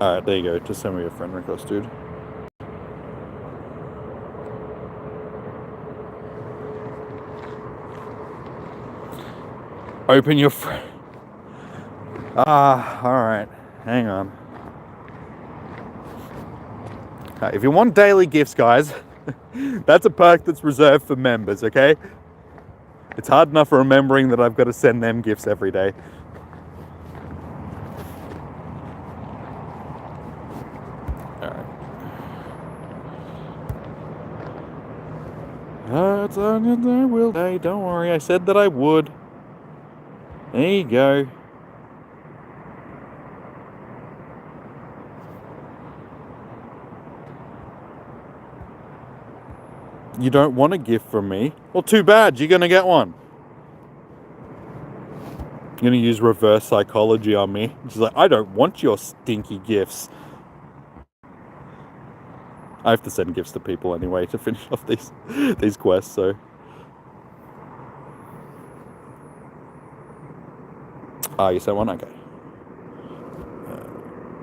Alright, there you go. Just send me a friend request, dude. Open your alright. Hang on. If you want daily gifts, guys, that's a perk that's reserved for members, okay? It's hard enough remembering that I've got to send them gifts every day. Alright. It's on the will day. Don't worry, I said that I would. There you go. You don't want a gift from me? Well, too bad. You're going to get one. You're going to use reverse psychology on me. She's like, I don't want your stinky gifts. I have to send gifts to people anyway to finish off these quests, so... You sent one? Okay.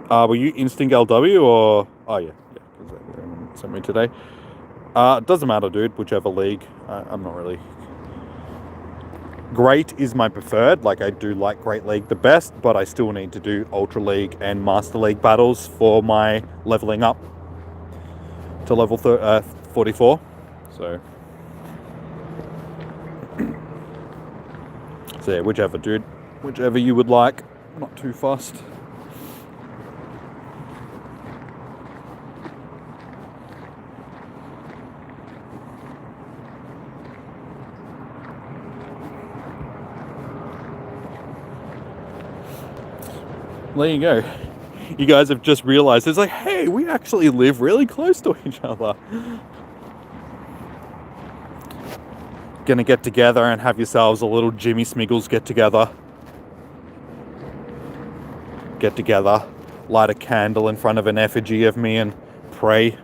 Were you Instinct LW or... Oh, yeah. Yeah, sent me today. It doesn't matter, dude. Whichever league. I'm not really... Great is my preferred. Like, I do like Great League the best, but I still need to do Ultra League and Master League battles for my leveling up to level 44. So yeah, whichever, dude. Whichever you would like. Not too fussed. There you go. You guys have just realized it's like, hey, we actually live really close to each other. Gonna get together and have yourselves a little Jimmy Smiggles get together. Get together, light a candle in front of an effigy of me and pray.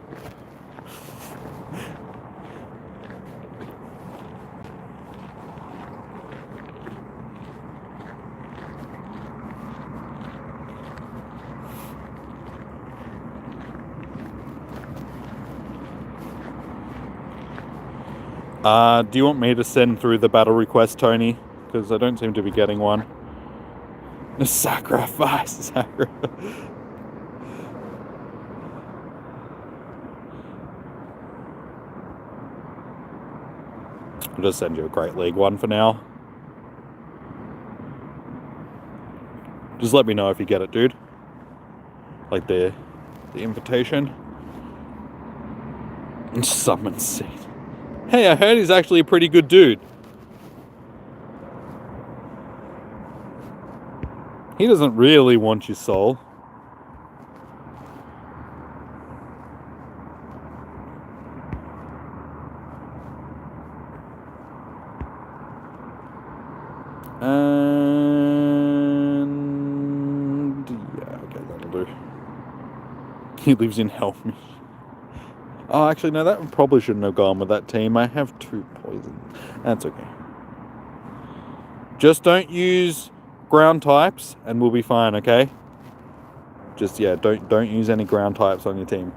Do you want me to send through the battle request, Tony? Because I don't seem to be getting one. Sacrifice. I'll just send you a Great League one for now. Just let me know if you get it, dude. Like the invitation. Summon seed. Hey, I heard he's actually a pretty good dude. He doesn't really want your soul. And yeah, okay, that'll do. He lives in Helm. Oh, actually, no, that probably shouldn't have gone with that team. I have 2 poison. That's okay. Just don't use ground types and we'll be fine, okay? Just, yeah, don't use any ground types on your team.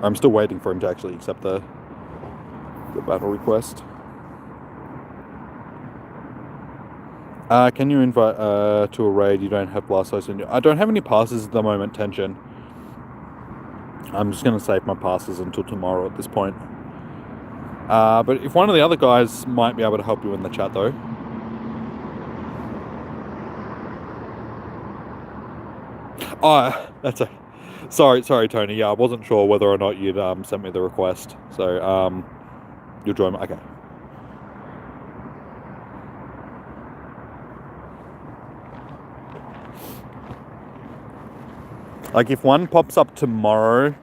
I'm still waiting for him to actually accept the battle request. Can you invite to a raid? You don't have Blastoise in you. I don't have any passes at the moment, Tension. I'm just going to save my passes until tomorrow at this point. But if one of the other guys might be able to help you in the chat, though. Oh, that's a... Sorry, Tony. Yeah, I wasn't sure whether or not you'd sent me the request. So, you'll join me. Okay. Like, if one pops up tomorrow,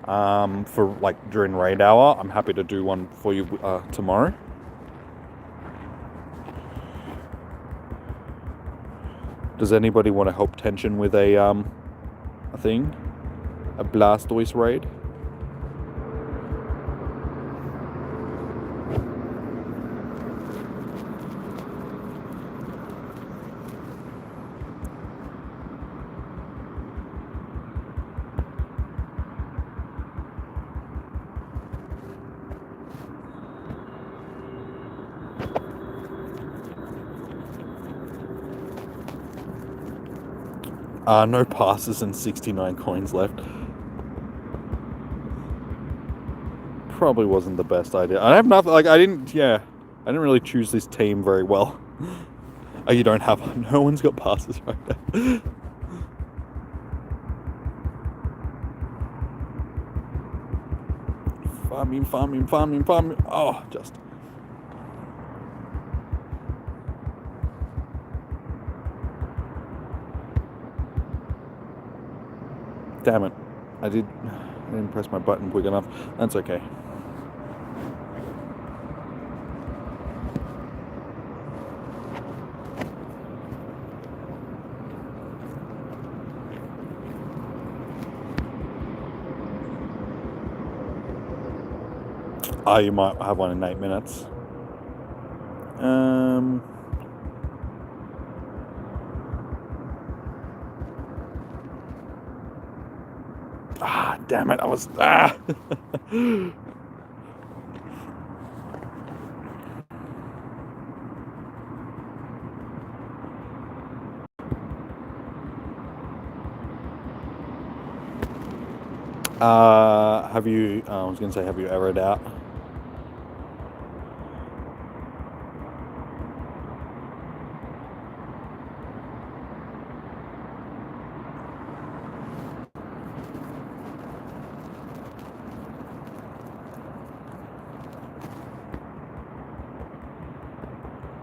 for, like, during raid hour, I'm happy to do one for you, tomorrow. Does anybody want to help Tension with a thing? A Blastoise raid? No passes and 69 coins left. Probably wasn't the best idea. I have nothing, like, I didn't really choose this team very well. Oh, you don't have, no one's got passes right now. Farming. Oh, just. Damn it. I didn't press my button quick enough. That's okay. Oh, you might have one in 8 minutes. Damn it, I was... have you... I was going to say, have you errored out?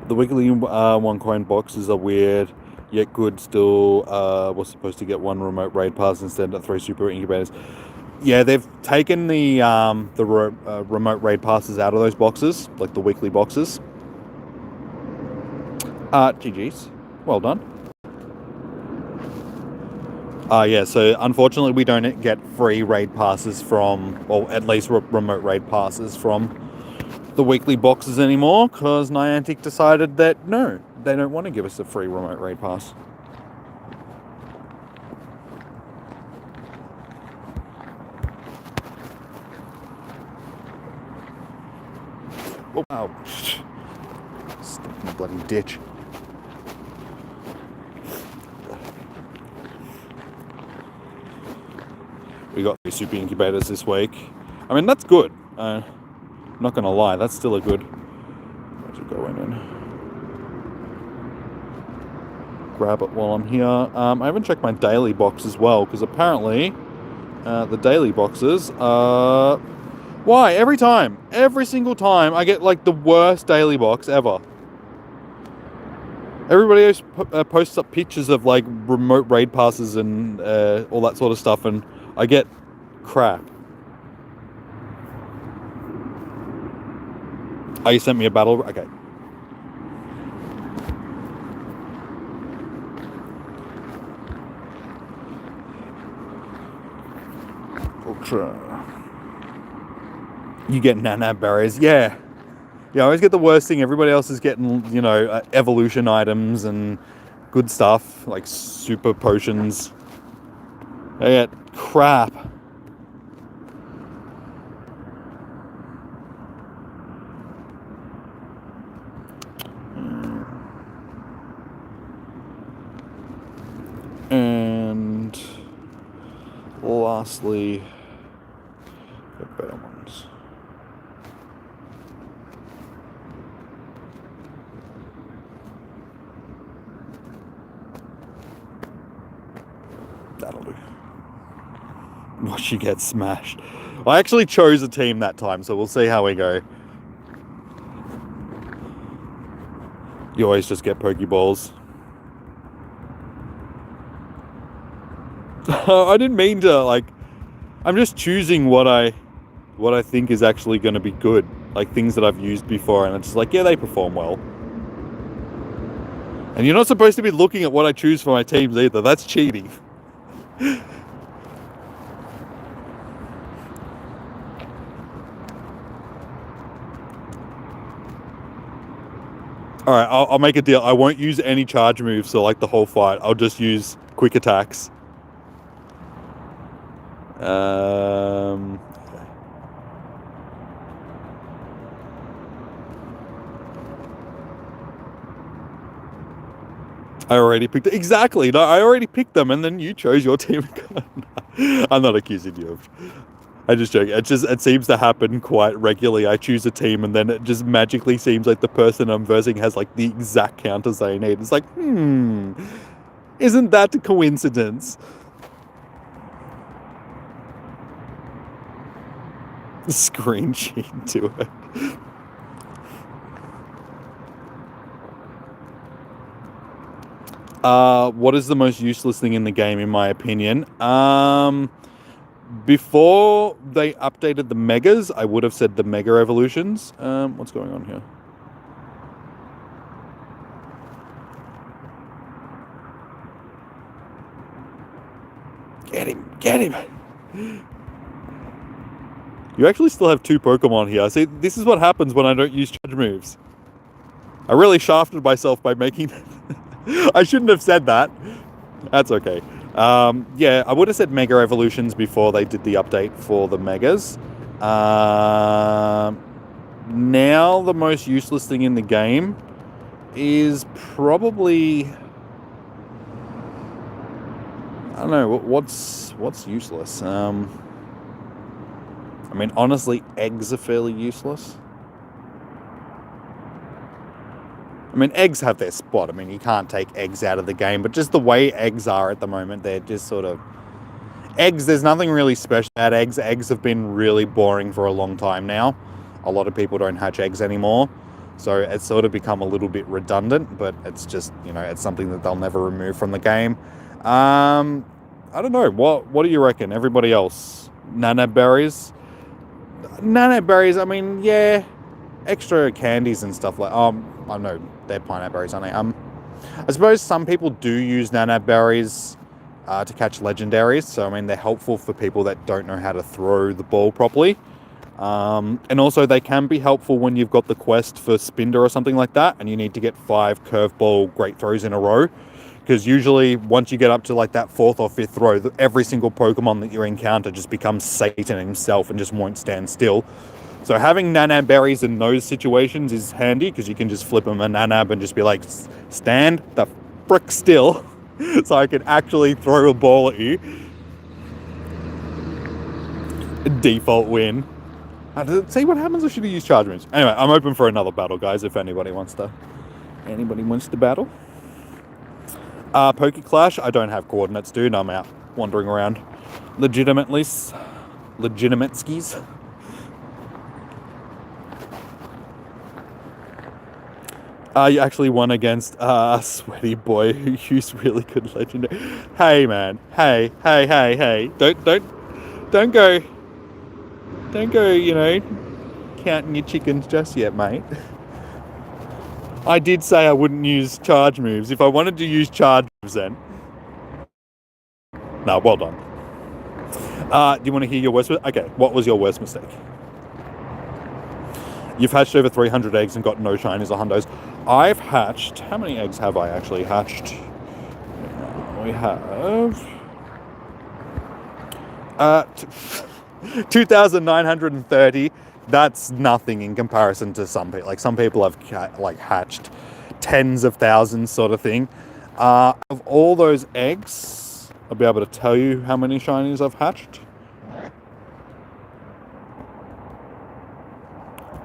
The weekly 1 coin boxes are weird, yet good still. Was supposed to get 1 remote raid pass instead of 3 super incubators. Yeah, they've taken the remote raid passes out of those boxes, like the weekly boxes. GG's. Well done. Yeah, so unfortunately we don't get free raid passes from, or at least remote raid passes from the weekly boxes anymore, because Niantic decided that no, they don't want to give us a free remote raid pass. Oh, ow. Stuck in the bloody ditch. We got 3 super incubators this week. I mean, that's good. I'm not gonna lie, that's still a good. Where's it going in? Grab it while I'm here. I haven't checked my daily box as well, because apparently the daily boxes are... Why? Every single time, I get like the worst daily box ever. Everybody else posts up pictures of like remote raid passes and all that sort of stuff, and I get crap. Oh, you sent me a battle? Okay. Ultra. You get nana berries. Yeah. Yeah, I always get the worst thing. Everybody else is getting, you know, evolution items and good stuff, like super potions. I get crap. And lastly, the better ones. That'll do. Watch she get smashed. I actually chose a team that time, so we'll see how we go. You always just get Pokeballs. I didn't mean to, like, I'm just choosing what I think is actually going to be good. Like, things that I've used before, and it's just like, yeah, they perform well. And you're not supposed to be looking at what I choose for my teams either. That's cheating. Alright, I'll make a deal. I won't use any charge moves, so like the whole fight. I'll just use quick attacks. I already picked it. Exactly. No, I already picked them, and then you chose your team. I'm not accusing you of. I just joke. It seems to happen quite regularly. I choose a team, and then it just magically seems like the person I'm versing has like the exact counters they need. It's like, isn't that a coincidence? Screen sheet to it. What is the most useless thing in the game, in my opinion? Before they updated the Megas, I would have said the Mega Evolutions. What's going on here? Get him! You actually still have 2 Pokemon here. See, this is what happens when I don't use charge moves. I really shafted myself by making... I shouldn't have said that. That's okay. Yeah, I would have said Mega Evolutions before they did the update for the Megas. Now the most useless thing in the game is probably... I don't know, what's useless? I mean, honestly, eggs are fairly useless. I mean, eggs have their spot. I mean, you can't take eggs out of the game, but just the way eggs are at the moment, they're just sort of... Eggs, there's nothing really special about eggs. Eggs have been really boring for a long time now. A lot of people don't hatch eggs anymore. So it's sort of become a little bit redundant, but it's just, you know, it's something that they'll never remove from the game. I don't know. What do you reckon? Everybody else? Nana berries? Nana berries, I mean, yeah. Extra candies and stuff like... I don't know. They're pineapple berries, aren't they? I suppose some people do use nana berries to catch legendaries. So, I mean, they're helpful for people that don't know how to throw the ball properly. And also, they can be helpful when you've got the quest for Spinder or something like that, and you need to get 5 curveball great throws in a row. Because usually, once you get up to like that 4th or 5th throw, every single Pokemon that you encounter just becomes Satan himself and just won't stand still. So having Nanab berries in those situations is handy, because you can just flip them a Nanab and just be like, stand the frick still, so I can actually throw a ball at you. Default win. See what happens if you use charge moves. Anyway, I'm open for another battle, guys, if anybody wants to battle. Poke Clash, I don't have coordinates, dude. I'm out wandering around legitimate skis. You actually won against Sweaty Boy, who used really good legendary. Hey, man. Hey. Don't go, you know, counting your chickens just yet, mate. I did say I wouldn't use charge moves. If I wanted to use charge moves then. No, well done. Do you want to hear your worst mistake? Okay, what was your worst mistake? You've hatched over 300 eggs and got no shinies or hundos. I've hatched... How many eggs have I actually hatched? We have... 2,930. That's nothing in comparison to some people. Like, some people have hatched tens of thousands sort of thing. Of all those eggs, I'll be able to tell you how many shinies I've hatched.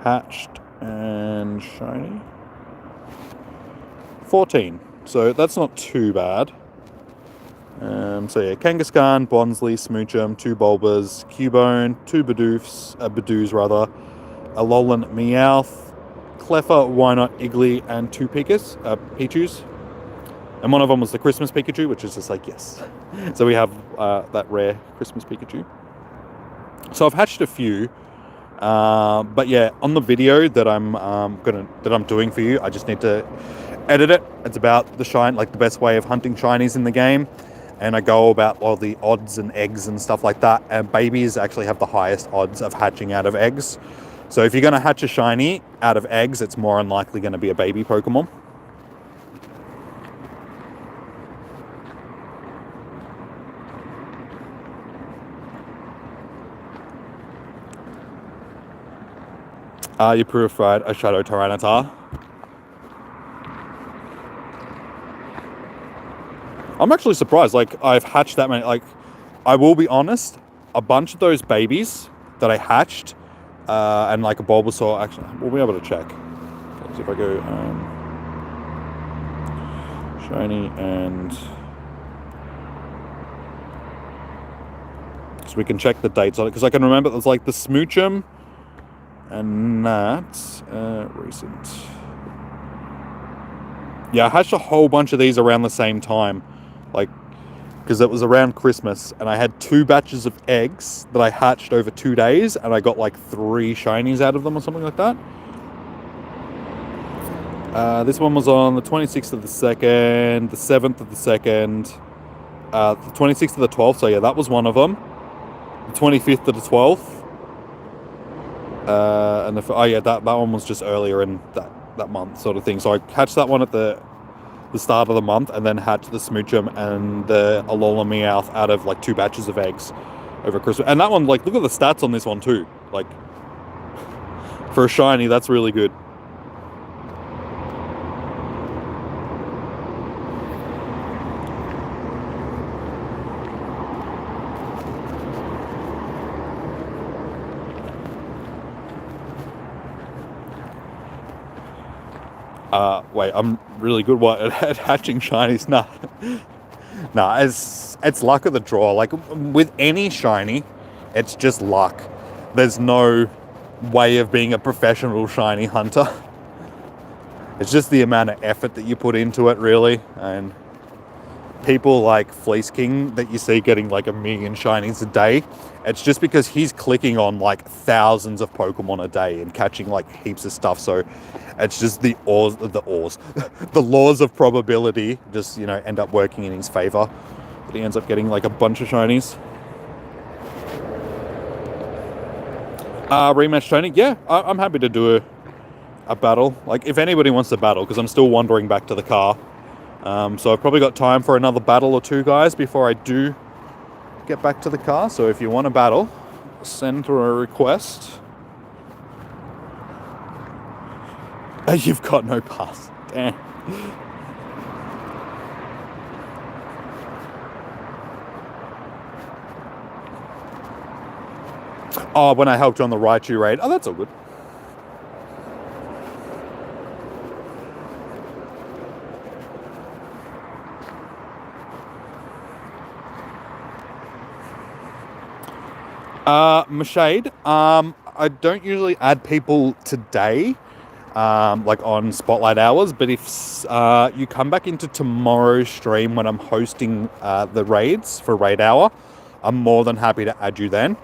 Hatched and shiny. 14. So that's not too bad. So yeah, Kangaskhan, Bonsley, Smoochum, 2 Bulbas, Cubone, 2 Bidoos, a Alolan Meowth, Cleffa, Wynot, Iggly, and 2 Pichus. And one of them was the Christmas Pikachu, which is just like, yes. So we have that rare Christmas Pikachu. So I've hatched a few. But yeah, on the video that I'm doing for you, I just need to edit it. It's about the best way of hunting shinies in the game, and I go about all the odds and eggs and stuff like that. And babies actually have the highest odds of hatching out of eggs. So if you're going to hatch a shiny out of eggs, it's more unlikely going to be a baby Pokemon. You purified a Shadow Tyranitar. I'm actually surprised. Like, I've hatched that many. Like, I will be honest, a bunch of those babies that I hatched, and like a Bulbasaur, actually, we'll be able to check. Okay, so if I go shiny and... So we can check the dates on it, because I can remember there's like the Smoochum and that recent. Yeah, I hatched a whole bunch of these around the same time, like, because it was around Christmas, and I had 2 batches of eggs that I hatched over 2 days, and I got like 3 shinies out of them or something like that. This one was on the 26th of the 2nd, the 7th of the 2nd, the 26th of the 12th, so yeah, that was one of them. The 25th to the 12th. And that one was just earlier in that month sort of thing. So I hatched that one at the start of the month, and then hatched the Smoochum and the Alola Meowth out of like 2 batches of eggs over Christmas. And that one, like, look at the stats on this one too. Like, for a shiny, that's really good. Wait, I'm really good at hatching shinies. Nah, it's luck of the draw. Like, with any shiny, it's just luck. There's no way of being a professional shiny hunter. It's just the amount of effort that you put into it, really. And people like Fleece King that you see getting like 1 million shinies a day, it's just because he's clicking on like thousands of Pokemon a day and catching like heaps of stuff. So it's just the laws of probability just, you know, end up working in his favor. But he ends up getting like a bunch of shinies. Rematch training, yeah, I'm happy to do a battle. Like, if anybody wants to battle, because I'm still wandering back to the car. So I've probably got time for another battle or 2, guys, before I do get back to the car. So if you want to battle, send through a request. You've got no pass. Damn. Oh, when I helped you on the Raichu raid. Oh, that's all good. Mashade, I don't usually add people today, like on Spotlight Hours, but if you come back into tomorrow's stream when I'm hosting the raids for Raid Hour, I'm more than happy to add you then.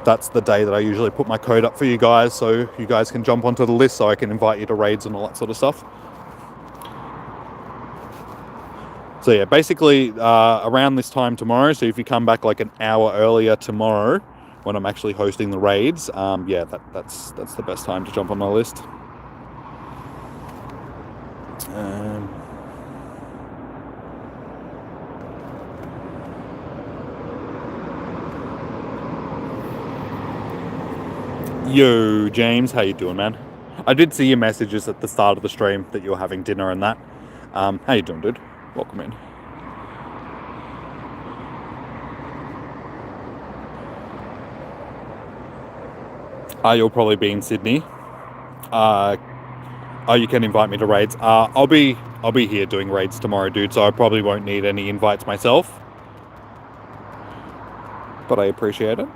That's the day that I usually put my code up for you guys, so you guys can jump onto the list so I can invite you to raids and all that sort of stuff. So yeah, basically around this time tomorrow, so if you come back like an hour earlier tomorrow when I'm actually hosting the raids, yeah, that's the best time to jump on my list. Yo, James, how you doing, man? I did see your messages at the start of the stream that you were having dinner and that. How you doing, dude? Welcome in. You'll probably be in Sydney. You can invite me to raids. I'll be here doing raids tomorrow, dude, so I probably won't need any invites myself. But I appreciate it.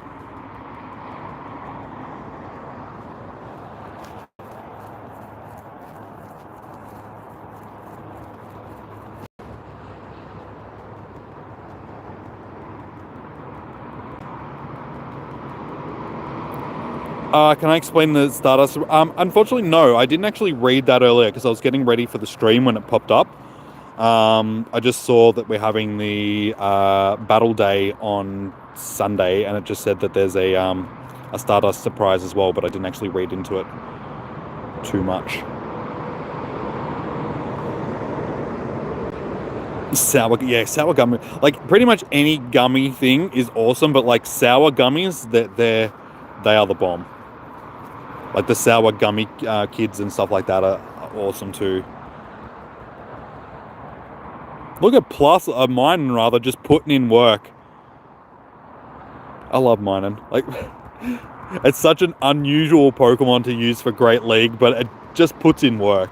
Can I explain the Stardust? Unfortunately, no. I didn't actually read that earlier because I was getting ready for the stream when it popped up. I just saw that we're having the battle day on Sunday, and it just said that there's a Stardust surprise as well, but I didn't actually read into it too much. Sour gummy. Like, pretty much any gummy thing is awesome, but like sour gummies, they are the bomb. Like the sour gummy kids and stuff like that are awesome too. Look at plus mine rather just putting in work. I love mining. Like, it's such an unusual Pokemon to use for Great League, but it just puts in work.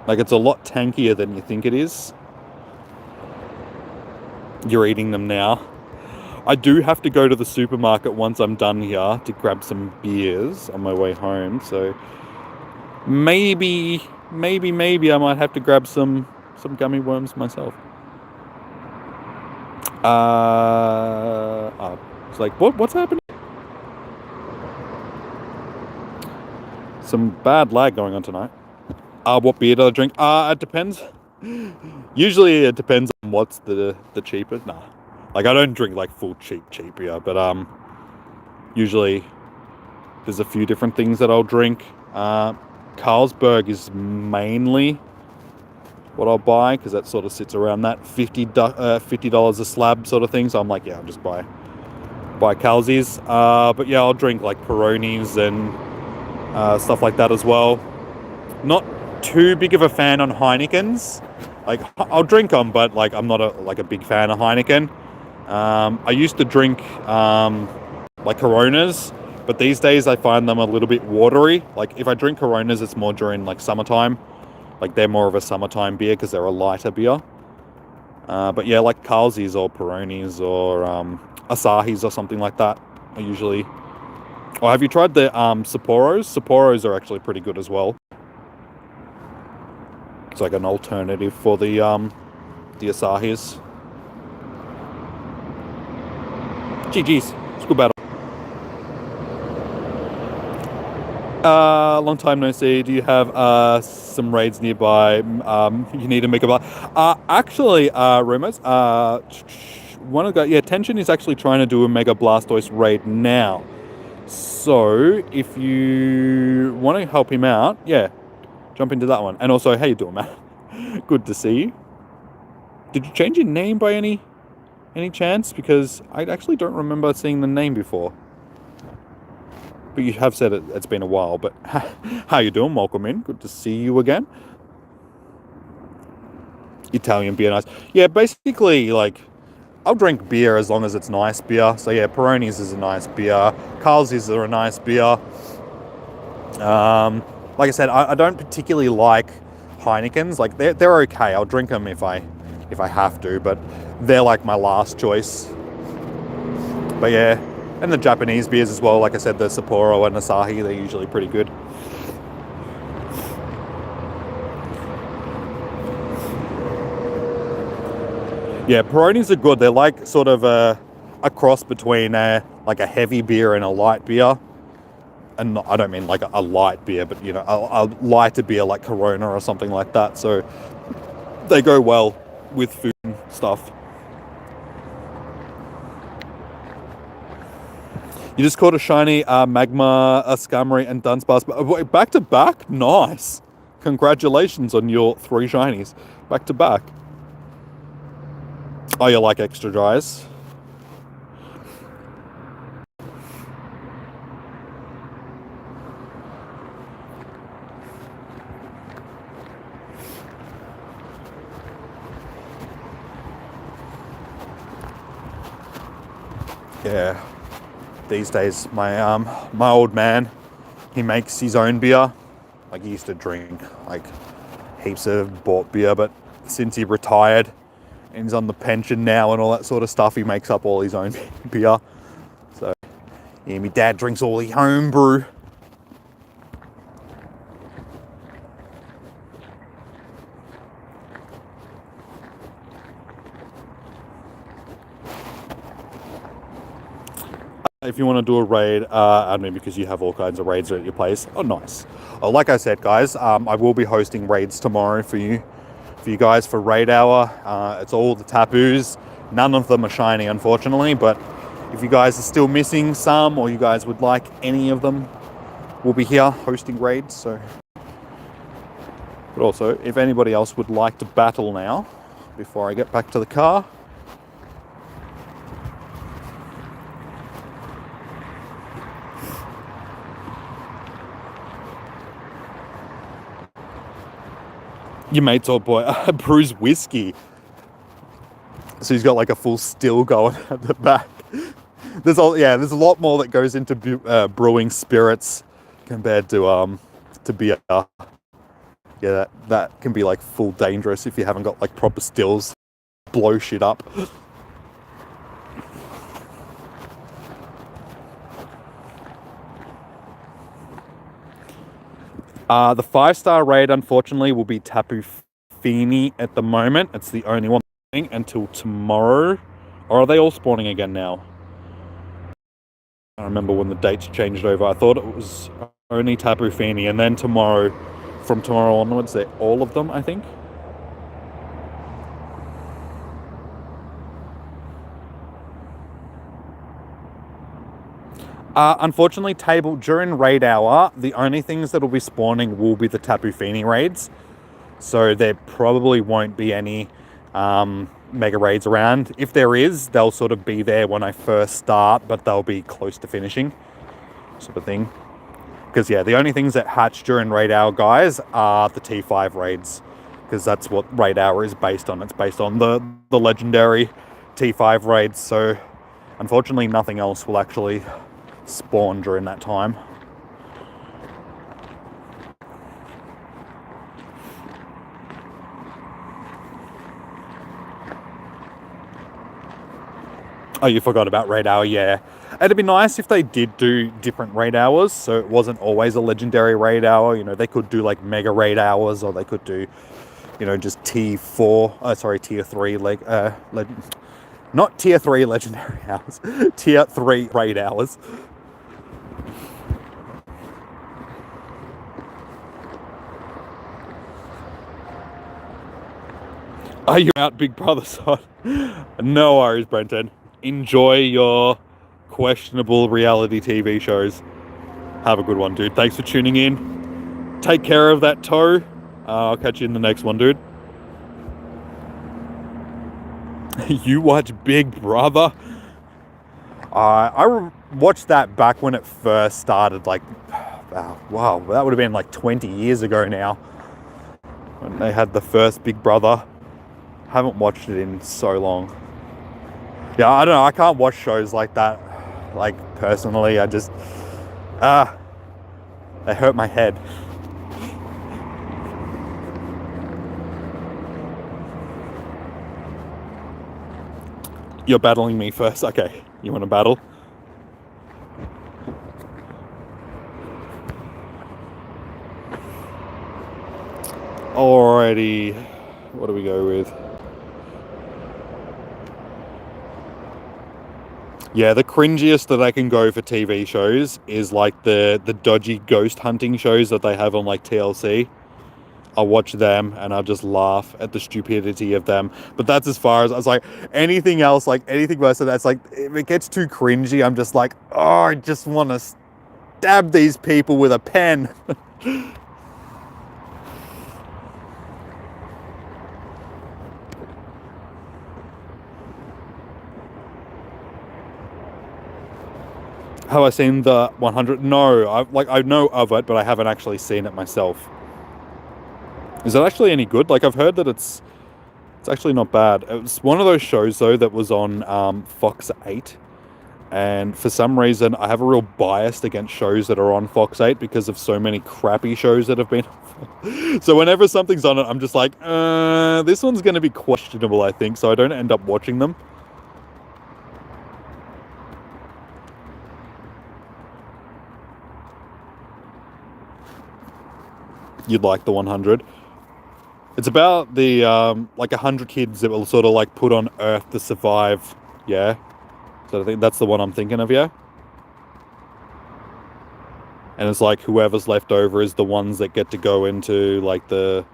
Like, it's a lot tankier than you think it is. You're eating them now. I do have to go to the supermarket once I'm done here to grab some beers on my way home, so maybe I might have to grab some gummy worms myself. It's like, what's happening? Some bad lag going on tonight. What beer do I drink? It depends. Usually it depends on what's the cheapest. Nah. Like, I don't drink like full cheap beer, but usually there's a few different things that I'll drink. Carlsberg is mainly what I'll buy, because that sort of sits around that $50 a slab sort of thing. So I'm like, yeah, I'll just buy Carlsies. But yeah, I'll drink like Peronis and stuff like that as well. Not too big of a fan on Heinekens. Like, I'll drink them, but like, I'm not a big fan of Heineken. I used to drink like Coronas, but these days I find them a little bit watery. Like, if I drink Coronas, it's more during like summertime. Like, they're more of a summertime beer because they're a lighter beer. But yeah, like Carlsies or Peronis or Asahis or something like that are usually... Oh, have you tried the Sapporos? Sapporos are actually pretty good as well. It's like an alternative for the Asahis. GG's. It's a good battle. Long time no see. Do you have some raids nearby? You need to make a blast. Actually, rumors. One of the Tension is actually trying to do a Mega Blastoise raid now. So if you want to help him out, yeah, jump into that one. And also, how you doing, man? Good to see you. Did you change your name by any chance? Because I actually don't remember seeing the name before. But you have said it's been a while. But how you doing? Welcome in. Good to see you again. Italian beer, nice. Yeah, basically, like, I'll drink beer as long as it's nice beer. So yeah, Peronis is a nice beer. Carlsies are a nice beer. Like I said, I don't particularly like Heinekens. Like, they're okay. I'll drink them if I have to, but they're like my last choice. But yeah, and the Japanese beers as well. Like I said, the Sapporo and Asahi, they're usually pretty good. Yeah, Peronis are good. They're like sort of a cross between like a heavy beer and a light beer. And I don't mean like a light beer, but you know, a lighter beer like Corona or something like that. So they go well with food and stuff. You just caught a shiny Magma, a Skarmory, and Dunsparce back to back. Nice. Congratulations on your 3 shinies back to back. Oh, you like extra dries? Yeah. These days, my old man, he makes his own beer. Like, he used to drink like heaps of bought beer, but since he retired and he's on the pension now and all that sort of stuff, he makes up all his own beer. So yeah, my dad drinks all the home brew. If you want to do a raid, I mean, because you have all kinds of raids at your place. Oh, nice. Oh, like I said, guys, I will be hosting raids tomorrow for you guys for raid hour. It's all the Tapus. None of them are shiny, unfortunately, but if you guys are still missing some, or you guys would like any of them, we'll be here hosting raids. So, but also, if anybody else would like to battle now, before I get back to the car. Your mate's old boy, Brews Whiskey. So he's got like a full still going at the back. There's a lot more that goes into brewing spirits compared to beer. Yeah, that can be like full dangerous if you haven't got like proper stills. Blow shit up. The 5-star raid, unfortunately, will be Tapufani at the moment. It's the only one until tomorrow. Or are they all spawning again now? I don't remember when the dates changed over. I thought it was only Tapufani, and then tomorrow, from tomorrow onwards, they're all of them, I think. Unfortunately, during raid hour, the only things that will be spawning will be the Tapufani raids. So there probably won't be any mega raids around. If there is, they'll sort of be there when I first start, but they'll be close to finishing, sort of thing. Because yeah, the only things that hatch during raid hour, guys, are the T5 raids, because that's what raid hour is based on. It's based on the legendary T5 raids. So unfortunately, nothing else will actually spawn during that time. Oh, you forgot about raid hour, yeah. It'd be nice if they did do different raid hours, so it wasn't always a legendary raid hour. You know, they could do like mega raid hours, or they could do, you know, just tier 3, not tier 3 legendary hours, tier 3 raid hours. Are you out, big brother son? No worries, Brenton. Enjoy your questionable reality TV shows. Have a good one, dude. Thanks for tuning in. Take care of that toe. I'll catch you in the next one, dude. You watch Big Brother? I watched that back when it first started, like, wow, that would have been like 20 years ago now, when they had the first Big Brother. Haven't watched it in so long. Yeah, I don't know, I can't watch shows like that, like, personally. I just, they hurt my head. You're battling me first? Okay, you want to battle? Alrighty, what do we go with? Yeah, the cringiest that I can go for TV shows is like the dodgy ghost hunting shows that they have on like TLC. I'll watch them and I'll just laugh at the stupidity of them. But that's as far as I was like, anything else, like anything worse than that's like, if it gets too cringy, I'm just like, oh, I just want to stab these people with a pen. Have I seen the 100? No, I know of it, but I haven't actually seen it myself. Is it actually any good? Like, I've heard that it's actually not bad. It was one of those shows though that was on Fox 8, and for some reason I have a real bias against shows that are on Fox 8 because of so many crappy shows that have been. So whenever something's on it, I'm just like, this one's going to be questionable, I think. So I don't end up watching them. You'd like the 100. It's about the, like 100 kids that will sort of like put on Earth to survive. Yeah. So I think that's the one I'm thinking of, yeah. And it's like whoever's left over is the ones that get to go into like the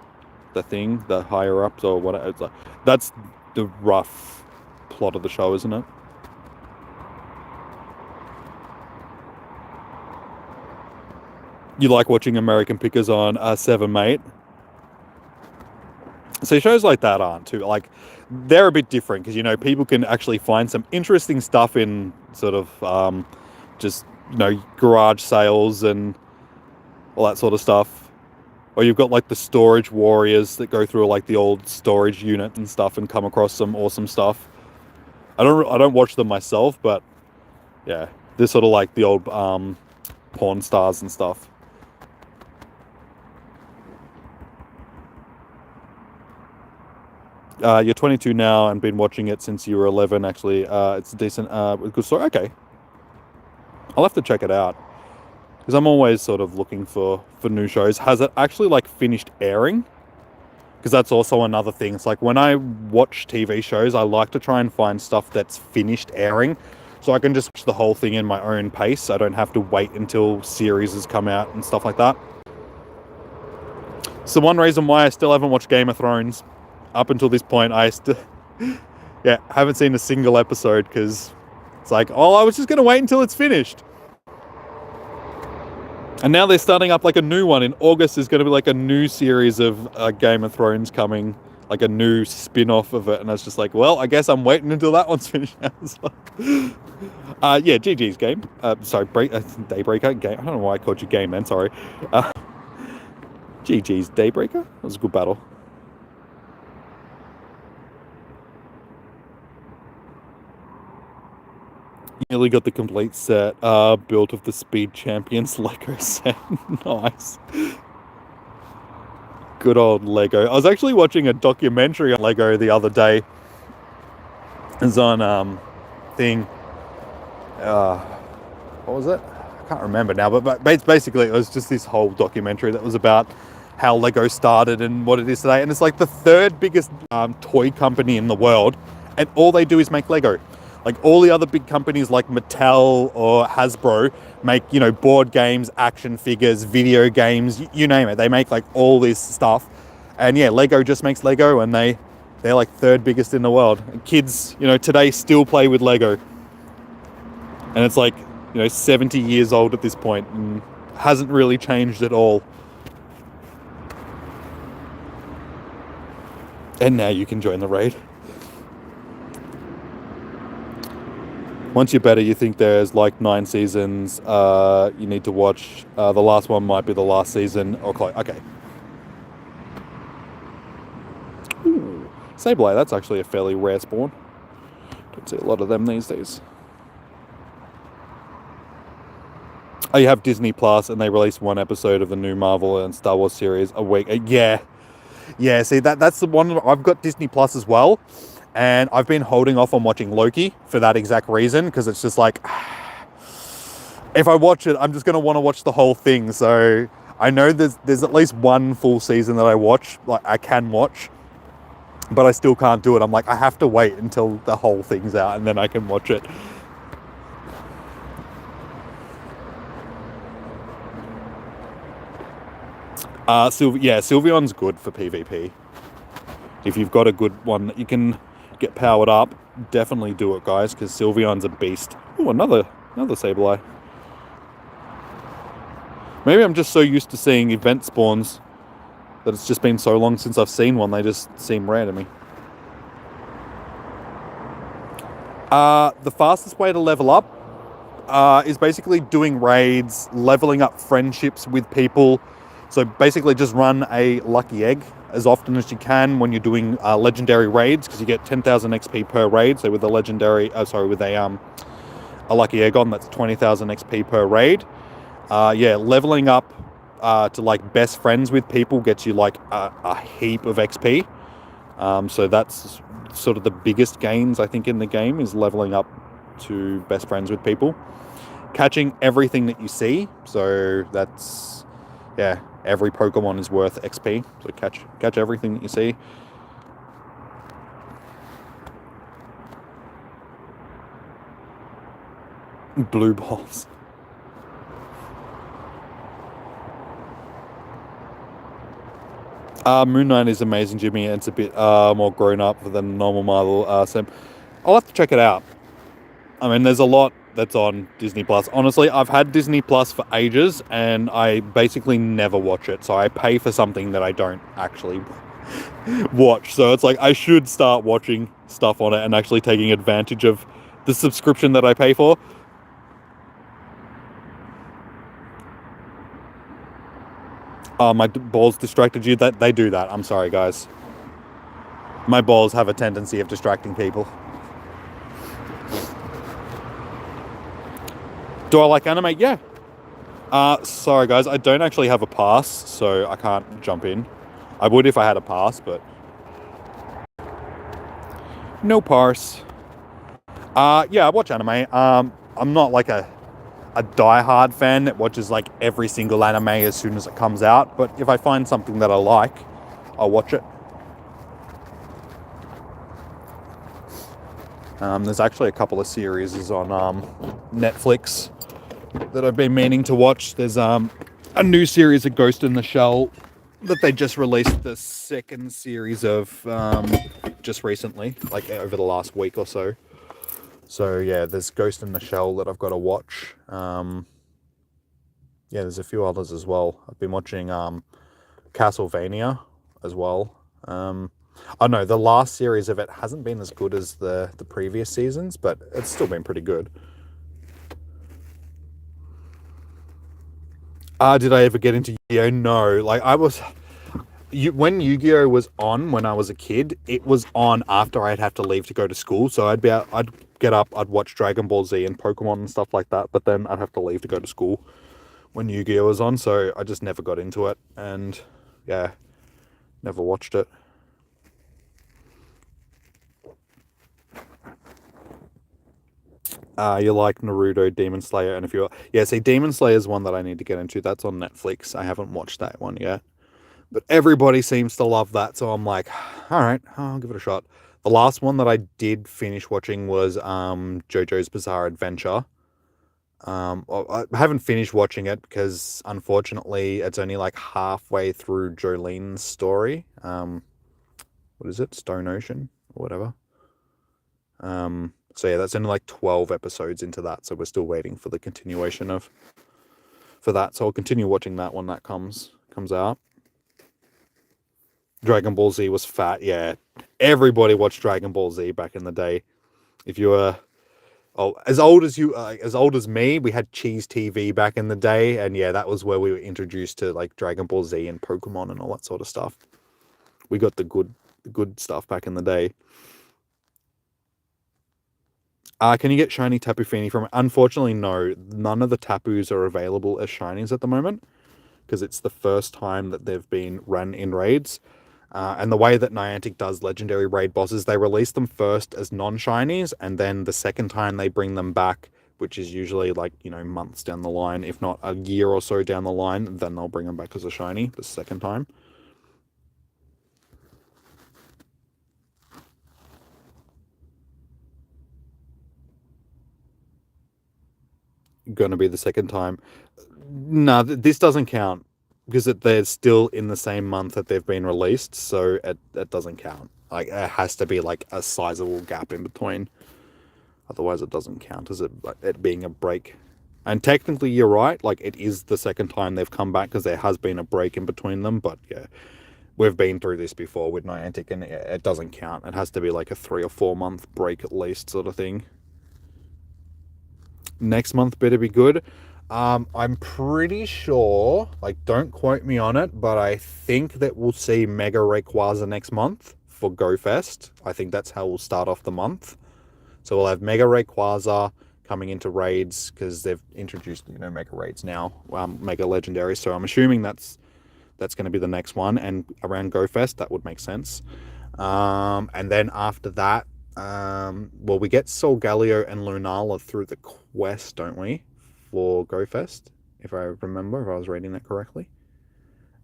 thing, the higher ups or whatever. It's like, that's the rough plot of the show, isn't it? You like watching American Pickers on 7, mate? So shows like that aren't too, like, they're a bit different because, you know, people can actually find some interesting stuff in sort of just, you know, garage sales and all that sort of stuff. Or you've got like the storage warriors that go through like the old storage unit and stuff and come across some awesome stuff. I don't watch them myself, but yeah, they're sort of like the old Pawn Stars and stuff. You're 22 now and been watching it since you were 11. Actually, it's a decent, good story. Okay, I'll have to check it out because I'm always sort of looking for new shows. Has it actually like finished airing? Because that's also another thing. It's like when I watch TV shows, I like to try and find stuff that's finished airing, so I can just watch the whole thing in my own pace. I don't have to wait until series has come out and stuff like that. So one reason why I still haven't watched Game of Thrones up until this point. I still, yeah, haven't seen a single episode because it's like, oh, I was just gonna wait until it's finished. And now they're starting up like a new one. In August is going to be like a new series of Game of Thrones coming, like a new spin-off of it. And I was just like, well, I guess I'm waiting until that one's finished now as well. Yeah, GG's game. Sorry, Daybreaker game. I don't know why I called you game then, sorry. GG's Daybreaker. That was a good battle. Nearly got the complete set built of the Speed Champions Lego set. Nice. Good old Lego. I was actually watching a documentary on Lego the other day. It's on thing. What was it? I can't remember now, but basically it was just this whole documentary that was about how Lego started and what it is today. And it's like the third biggest toy company in the world, and all they do is make Lego. Like all the other big companies like Mattel or Hasbro make, you know, board games, action figures, video games, you name it. They make like all this stuff. And yeah, Lego just makes Lego, and they're like third biggest in the world. And kids, you know, today still play with Lego. And it's like, you know, 70 years old at this point and hasn't really changed at all. And now you can join the raid. Once you're better, you think there's like 9 seasons. You need to watch. The last one might be the last season. Okay. Ooh, Sableye, that's actually a fairly rare spawn. Don't see a lot of them these days. Oh, you have Disney Plus, and they release one episode of the new Marvel and Star Wars series a week. Yeah. See, that's the one. I've got Disney Plus as well. And I've been holding off on watching Loki for that exact reason, because it's just like, if I watch it, I'm just going to want to watch the whole thing. So I know there's at least one full season that I can watch, but I still can't do it. I'm like, I have to wait until the whole thing's out and then I can watch it. Sylveon's good for PvP. If you've got a good one that you can get powered up, definitely do it, guys, because Sylveon's a beast. Oh, another Sableye. Maybe I'm just so used to seeing event spawns that it's just been so long since I've seen one, they just seem rare to me. The fastest way to level up is basically doing raids, leveling up friendships with people. So basically just run a lucky egg as often as you can when you're doing legendary raids, because you get 10,000 XP per raid. So with a a lucky egg on, that's 20,000 XP per raid. Leveling up to like best friends with people gets you like a heap of XP. So that's sort of the biggest gains I think in the game, is leveling up to best friends with people. Catching everything that you see. So that's, yeah, every Pokemon is worth XP. So catch everything that you see. Blue balls. Moon Knight is amazing, Jimmy. It's a bit more grown up than normal Marvel. So I'll have to check it out. I mean, there's a lot that's on Disney Plus. Honestly, I've had Disney Plus for ages and I basically never watch it. So I pay for something that I don't actually watch. So it's like I should start watching stuff on it and actually taking advantage of the subscription that I pay for. My balls distracted you. That they do that. I'm sorry, guys. My balls have a tendency of distracting people. Do I like anime? Yeah. Sorry, guys. I don't actually have a pass, so I can't jump in. I would if I had a pass, but no pass. Yeah, I watch anime. I'm not like a diehard fan that watches like every single anime as soon as it comes out, but if I find something that I like, I'll watch it. There's actually a couple of series on Netflix that I've been meaning to watch. There's a new series of Ghost in the Shell that they just released the second series of just recently, like over the last week or so. So yeah, there's Ghost in the Shell that I've got to watch. Yeah, there's a few others as well. I've been watching Castlevania as well. I know the last series of it hasn't been as good as the previous seasons, but it's still been pretty good. Did I ever get into Yu-Gi-Oh? No. Like when Yu-Gi-Oh was on when I was a kid, it was on after I'd have to leave to go to school. So I'd get up, I'd watch Dragon Ball Z and Pokemon and stuff like that, but then I'd have to leave to go to school when Yu-Gi-Oh was on, so I just never got into it, and yeah, never watched it. You like Naruto, Demon Slayer, and a few. Yeah, see, Demon Slayer is one that I need to get into. That's on Netflix. I haven't watched that one yet, but everybody seems to love that, so I'm like, all right, I'll give it a shot. The last one that I did finish watching was JoJo's Bizarre Adventure. I haven't finished watching it because unfortunately it's only like halfway through Jolene's story. What is it? Stone Ocean or whatever. So yeah, that's only like 12 episodes into that, so we're still waiting for the continuation for that. So I'll continue watching that when that comes out. Dragon Ball Z was fat, yeah. Everybody watched Dragon Ball Z back in the day. If you were as old as me, we had Cheese TV back in the day, and yeah, that was where we were introduced to like Dragon Ball Z and Pokemon and all that sort of stuff. We got the good stuff back in the day. Can you get shiny Tapufani from it? Unfortunately, no. None of the Tapus are available as shinies at the moment because it's the first time that they've been run in raids. And the way that Niantic does legendary raid bosses, they release them first as non-shinies, and then the second time they bring them back, which is usually like, months down the line, if not a year or so down the line, then they'll bring them back as a shiny the second time. Gonna be the second time. No, this doesn't count because they're still in the same month that they've been released, so it doesn't count. Like, it has to be like a sizable gap in between. Otherwise, it doesn't count as it being a break. And technically, you're right. Like, it is the second time they've come back because there has been a break in between them. But yeah, we've been through this before with Niantic, and it doesn't count. It has to be like a 3 or 4 month break at least, sort of thing. Next month better be good. I'm pretty sure, like, don't quote me on it, but I think that we'll see Mega Rayquaza next month for GoFest. I think that's how we'll start off the month. So we'll have Mega Rayquaza coming into raids because they've introduced, Mega Raids now, Mega Legendary. So I'm assuming that's going to be the next one, and around GoFest that would make sense. And then after that, well, we get Solgaleo and Lunala through the quest, don't we, for GoFest, if I was reading that correctly.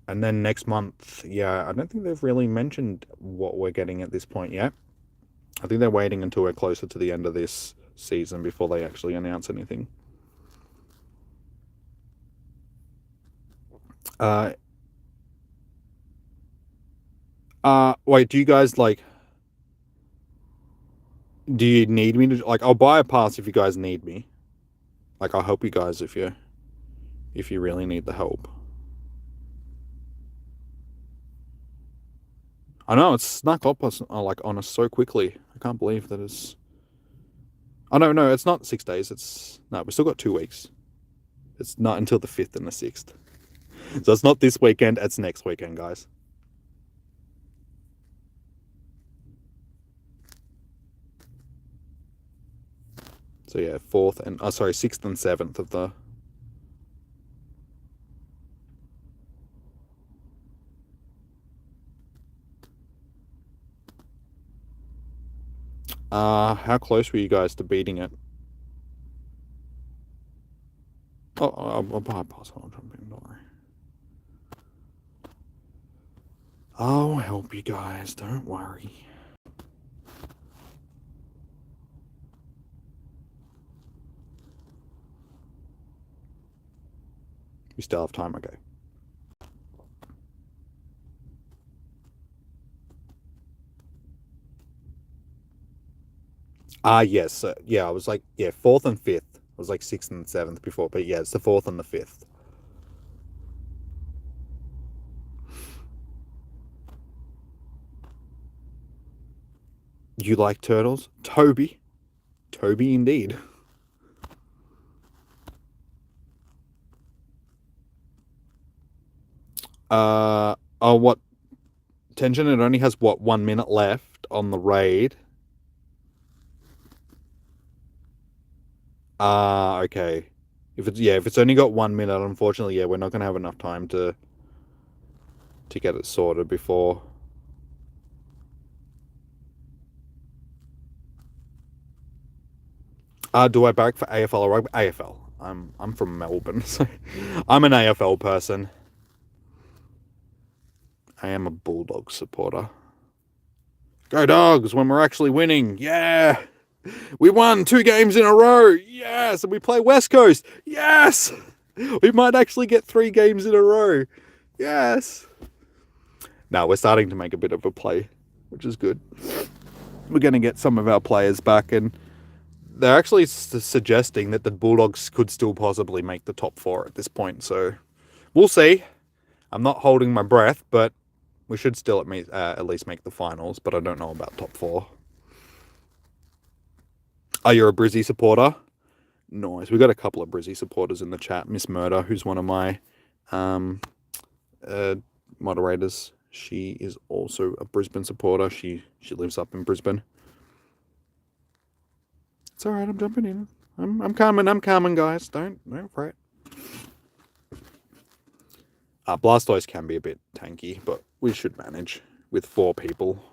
And then next month, yeah, I don't think they've really mentioned what we're getting at this point yet. I think they're waiting until we're closer to the end of this season before they actually announce anything. Wait, do you guys do you need me to, I'll buy a pass if you guys need me. I'll help you guys if you really need the help. I know, it's snuck up on us so quickly. I can't believe that it's... Oh, no, it's not 6 days. No, we've still got 2 weeks. It's not until the 5th and the 6th. So it's not this weekend, it's next weekend, guys. So yeah, 4th and 6th and 7th of the. How close were you guys to beating it? Oh, I'll pass on. Don't worry. I'll help you guys. Don't worry. We still have time. Okay. Yes. Yeah, I was like, 4th and 5th. I was like 6th and 7th before, but yeah, it's the 4th and the 5th. You like turtles? Toby. Toby indeed. What? Tension, it only has, 1 minute left on the raid. Okay. If it's only got 1 minute, unfortunately, we're not gonna have enough time to get it sorted before. Do I barrack for AFL or rugby? AFL. I'm from Melbourne, so I'm an AFL person. I am a Bulldog supporter. Go Dogs when we're actually winning. Yeah. We won 2 games in a row. Yes. And we play West Coast. Yes. We might actually get 3 games in a row. Yes. Now we're starting to make a bit of a play, which is good. We're going to get some of our players back, and they're actually suggesting that the Bulldogs could still possibly make the top 4 at this point. So we'll see. I'm not holding my breath, but we should still at least make the finals, but I don't know about top 4. Are you a Brizzy supporter? Nice. We got a couple of Brizzy supporters in the chat. Miss Murder, who's one of my moderators. She is also a Brisbane supporter. She lives up in Brisbane. It's all right. I'm jumping in. I'm coming, guys. Don't fret. Blastoise can be a bit tanky, but we should manage with 4 people.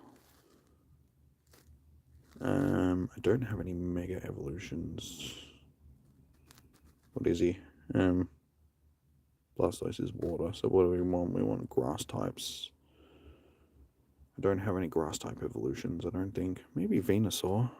I don't have any Mega Evolutions. What is he? Blastoise is water, so what do we want? We want grass types. I don't have any grass type evolutions, I don't think. Maybe Venusaur.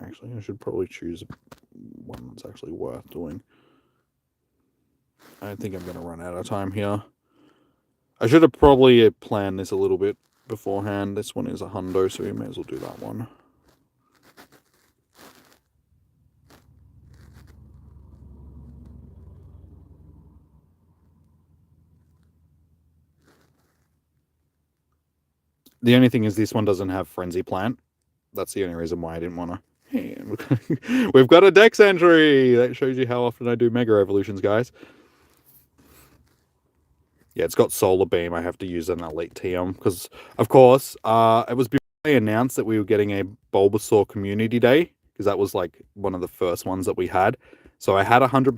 Actually, I should probably choose one that's actually worth doing. I think I'm going to run out of time here. I should have probably planned this a little bit beforehand. This one is a hundo, so we may as well do that one. The only thing is this one doesn't have Frenzy Plant. That's the only reason why I didn't want to. Hey, we've got a Dex entry! That shows you how often I do Mega Evolutions, guys. Yeah, it's got Solar Beam. I have to use an Elite TM because, of course, it was before they announced that we were getting a Bulbasaur Community Day, because that was like one of the first ones that we had. So I had 100%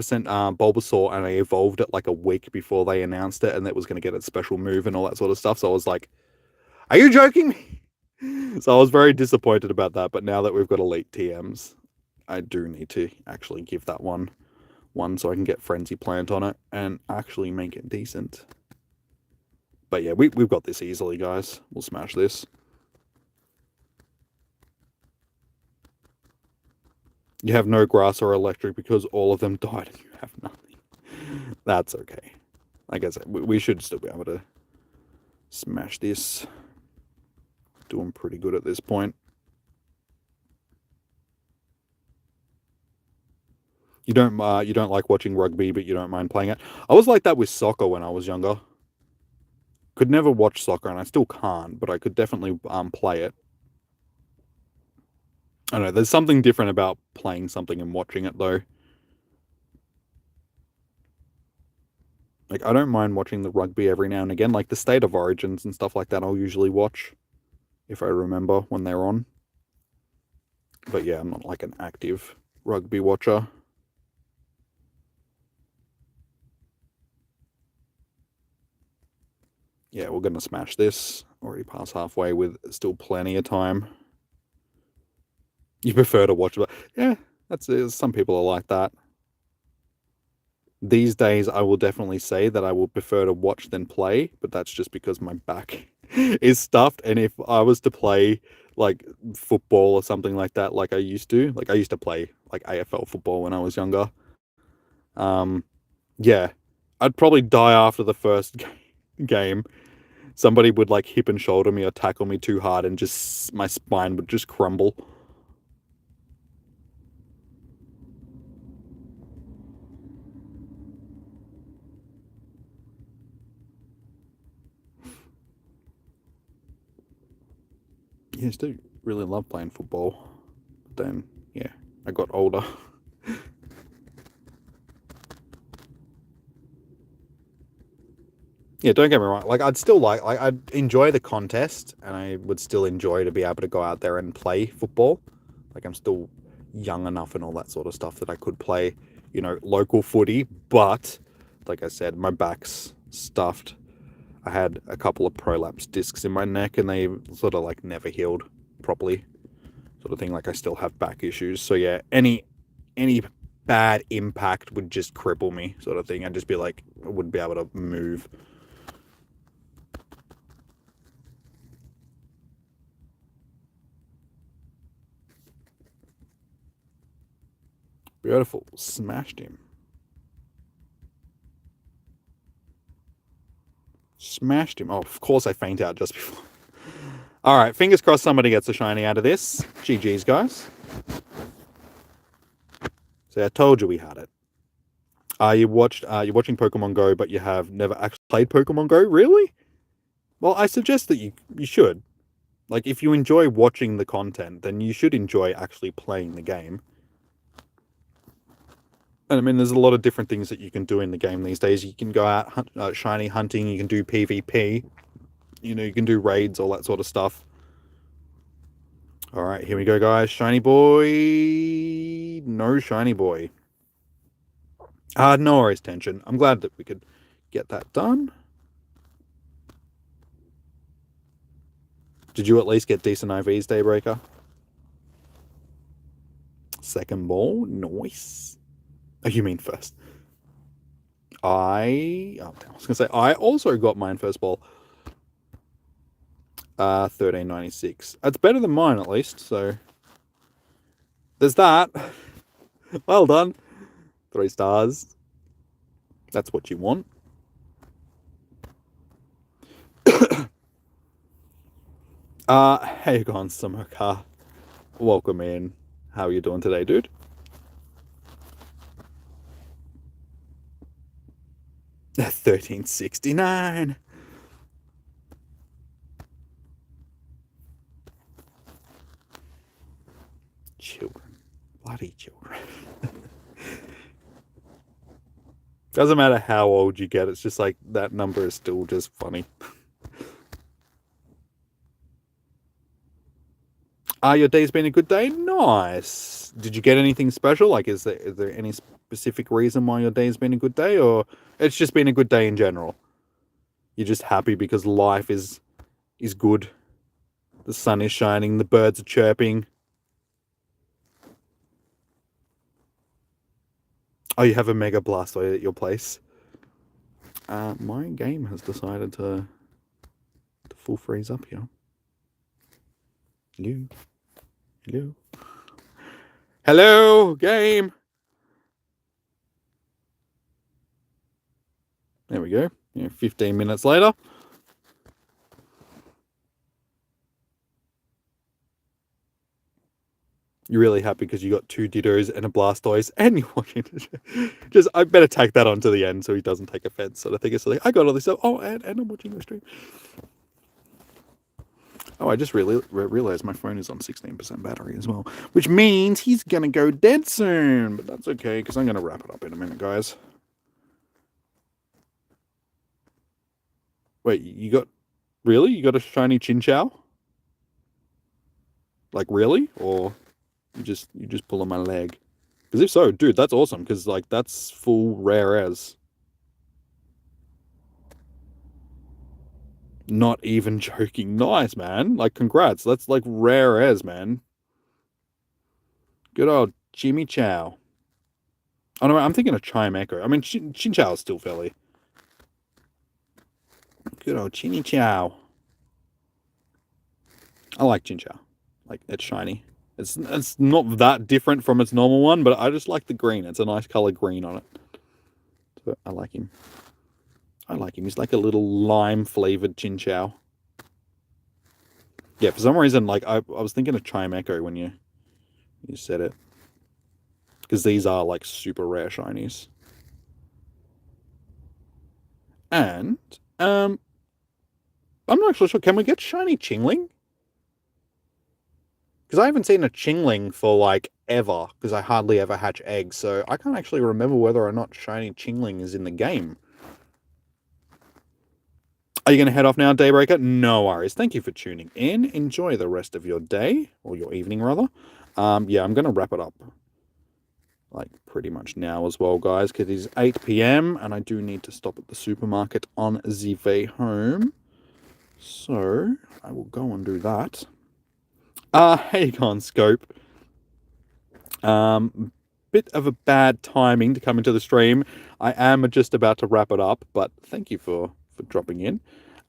Bulbasaur, and I evolved it like a week before they announced it, and that was going to get its special move and all that sort of stuff. So I was like, are you joking me? So I was very disappointed about that, but now that we've got Elite TMs, I do need to actually give that one so I can get Frenzy Plant on it and actually make it decent. But yeah, we've got this easily, guys. We'll smash this. You have no grass or electric because all of them died and you have nothing. That's okay. Like I said, we should still be able to smash this. Doing pretty good at this point. You don't like watching rugby, but you don't mind playing it. I was like that with soccer when I was younger. Could never watch soccer, and I still can't, but I could definitely play it. I don't know, there's something different about playing something and watching it, though. Like, I don't mind watching the rugby every now and again, like the State of Origins and stuff like that I'll usually watch, if I remember when they're on. But yeah, I'm not like an active rugby watcher. Yeah, we're going to smash this. Already past halfway with still plenty of time. You prefer to watch it? Yeah, that's some people are like that. These days, I will definitely say that I will prefer to watch than play, but that's just because my back is stuffed. And if I was to play like football or something like that, like I used to play like AFL football when I was younger. Yeah, I'd probably die after the first game. Somebody would like hip and shoulder me or tackle me too hard, and just my spine would just crumble. I used to really love playing football. But then, yeah, I got older. Yeah, don't get me wrong. Like, I'd still I'd enjoy the contest, and I would still enjoy to be able to go out there and play football. Like, I'm still young enough and all that sort of stuff that I could play, local footy. But, like I said, my back's stuffed. I had a couple of prolapse discs in my neck, and they sort of like never healed properly, sort of thing. Like, I still have back issues. So yeah, any bad impact would just cripple me, sort of thing. I'd just be like, I wouldn't be able to move. Beautiful. Smashed him. Smashed him. Oh, of course I faint out just before. All right, fingers crossed somebody gets a shiny out of this. GG's, guys. So I told you we had it. You're watching Pokemon Go, but you have never actually played Pokemon Go? Really? Well, I suggest that you should. Like, if you enjoy watching the content, then you should enjoy actually playing the game. And I mean, there's a lot of different things that you can do in the game these days. You can go out shiny hunting, you can do PvP, you can do raids, all that sort of stuff. All right, here we go, guys. Shiny boy. No shiny boy. No worries, tension. I'm glad that we could get that done. Did you at least get decent IVs, Daybreaker? Second ball. Nice. Oh, you mean first. I was going to say, I also got mine first ball. 1396. That's better than mine, at least, so there's that. Well done. 3 stars. That's what you want. Hey, gone, Samoka. Welcome in. How are you doing today, dude? $13.69. Children. Bloody children. Doesn't matter how old you get, it's just like that number is still just funny. Your day's been a good day? Nice. Did you get anything special? Like, is there any specific reason why your day's been a good day, or it's just been a good day in general? You're just happy because life is good. The sun is shining, the birds are chirping. Oh, you have a Mega Blastoise at your place. My game has decided to full freeze up here. Hello. Hello, game. There we go. 15 minutes later. You're really happy because you got 2 Dittos and a Blastoise, and you're watching. Just, I better take that on to the end so he doesn't take offense. So I think it's like, I got all this stuff. Oh, and I'm watching the stream. Oh, I just really realized my phone is on 16% battery as well, which means he's gonna go dead soon. But that's okay because I'm gonna wrap it up in a minute, guys. Wait, you got you got a shiny Chinchou? Like really, or you just pull on my leg? Because if so, dude, that's awesome. Because like that's full rare as. Not even joking. Nice, man. Like, congrats. That's like rare as, man. Good old Jimmy Chow. Oh no, I'm thinking of Chimecho. I mean, Chinchou is still fairly. Good old Chinny Chow. I like Chinchou. Like, it's shiny. It's not that different from its normal one, but I just like the green. It's a nice color green on it. So I like him. I like him. He's like a little lime flavored Chinchou. Yeah, for some reason, like I was thinking of Chimecho when you said it. Because these are like super rare shinies. And I'm not actually sure. Can we get shiny Chingling? Because I haven't seen a Chingling for like ever. Because I hardly ever hatch eggs, so I can't actually remember whether or not shiny Chingling is in the game. Are you going to head off now, Daybreaker? No worries. Thank you for tuning in. Enjoy the rest of your day, or your evening rather. Yeah, I'm going to wrap it up. Like pretty much now as well, guys, because it's 8 p.m. and I do need to stop at the supermarket on the way home. So I will go and do that. Hey, on Scope. Bit of a bad timing to come into the stream. I am just about to wrap it up, but thank you for dropping in.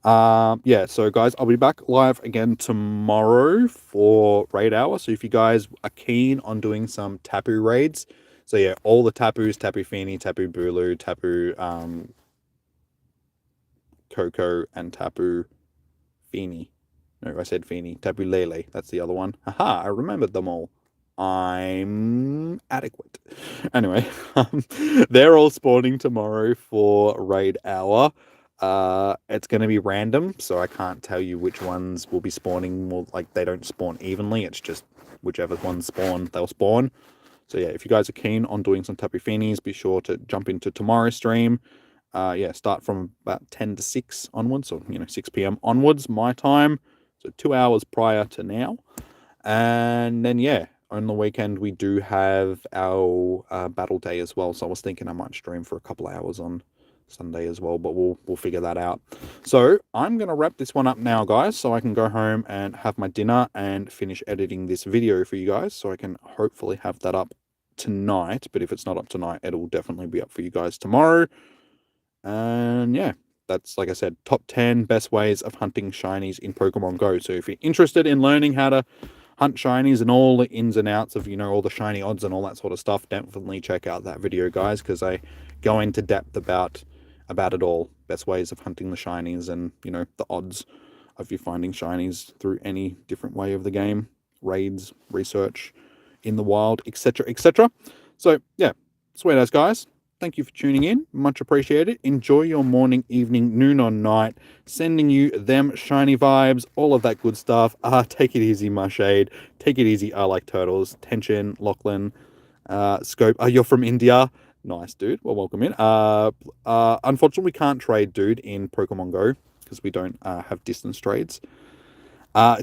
Yeah, so guys, I'll be back live again tomorrow for raid hour. So if you guys are keen on doing some Tapu raids, so yeah, all the Tapus, Tapu Fini, Tapu Bulu, Tapu Coco, and Tapu Fini. No, I said Fini. Tapu Lele, that's the other one. Haha, I remembered them all. I'm adequate. Anyway, they're all spawning tomorrow for raid hour. It's going to be random, so I can't tell you which ones will be spawning. More like they don't spawn evenly. It's just whichever ones spawn, they'll spawn. So yeah, if you guys are keen on doing some Tapu Finis, be sure to jump into tomorrow's stream. Yeah, start from about 10 to 6 onwards, or 6 p.m. onwards, my time. So 2 hours prior to now. And then yeah, on the weekend we do have our battle day as well. So I was thinking I might stream for a couple hours on Sunday as well, but we'll figure that out. So I'm gonna wrap this one up now, guys, so I can go home and have my dinner and finish editing this video for you guys, so I can hopefully have that up tonight. But if it's not up tonight, it'll definitely be up for you guys tomorrow. And yeah, that's, like I said, top 10 best ways of hunting shinies in Pokemon Go. So if you're interested in learning how to hunt shinies and all the ins and outs of all the shiny odds and all that sort of stuff, definitely check out that video, guys, because I go into depth about it all. Best ways of hunting the shinies, and the odds of you finding shinies through any different way of the game, raids, research in the wild, etc., etc. So yeah, sweet as, guys. Thank you for tuning in. Much appreciated. Enjoy your morning, evening, noon, or night. Sending you them shiny vibes, all of that good stuff. Take it easy, my shade. Take it easy. I like turtles. Tension, Lachlan, Scope. You're from India. Nice, dude. Well, welcome in. Unfortunately, we can't trade, dude, in Pokemon Go because we don't have distance trades.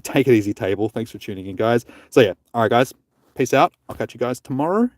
Take it easy, table. Thanks for tuning in, guys. So yeah, all right, guys. Peace out. I'll catch you guys tomorrow.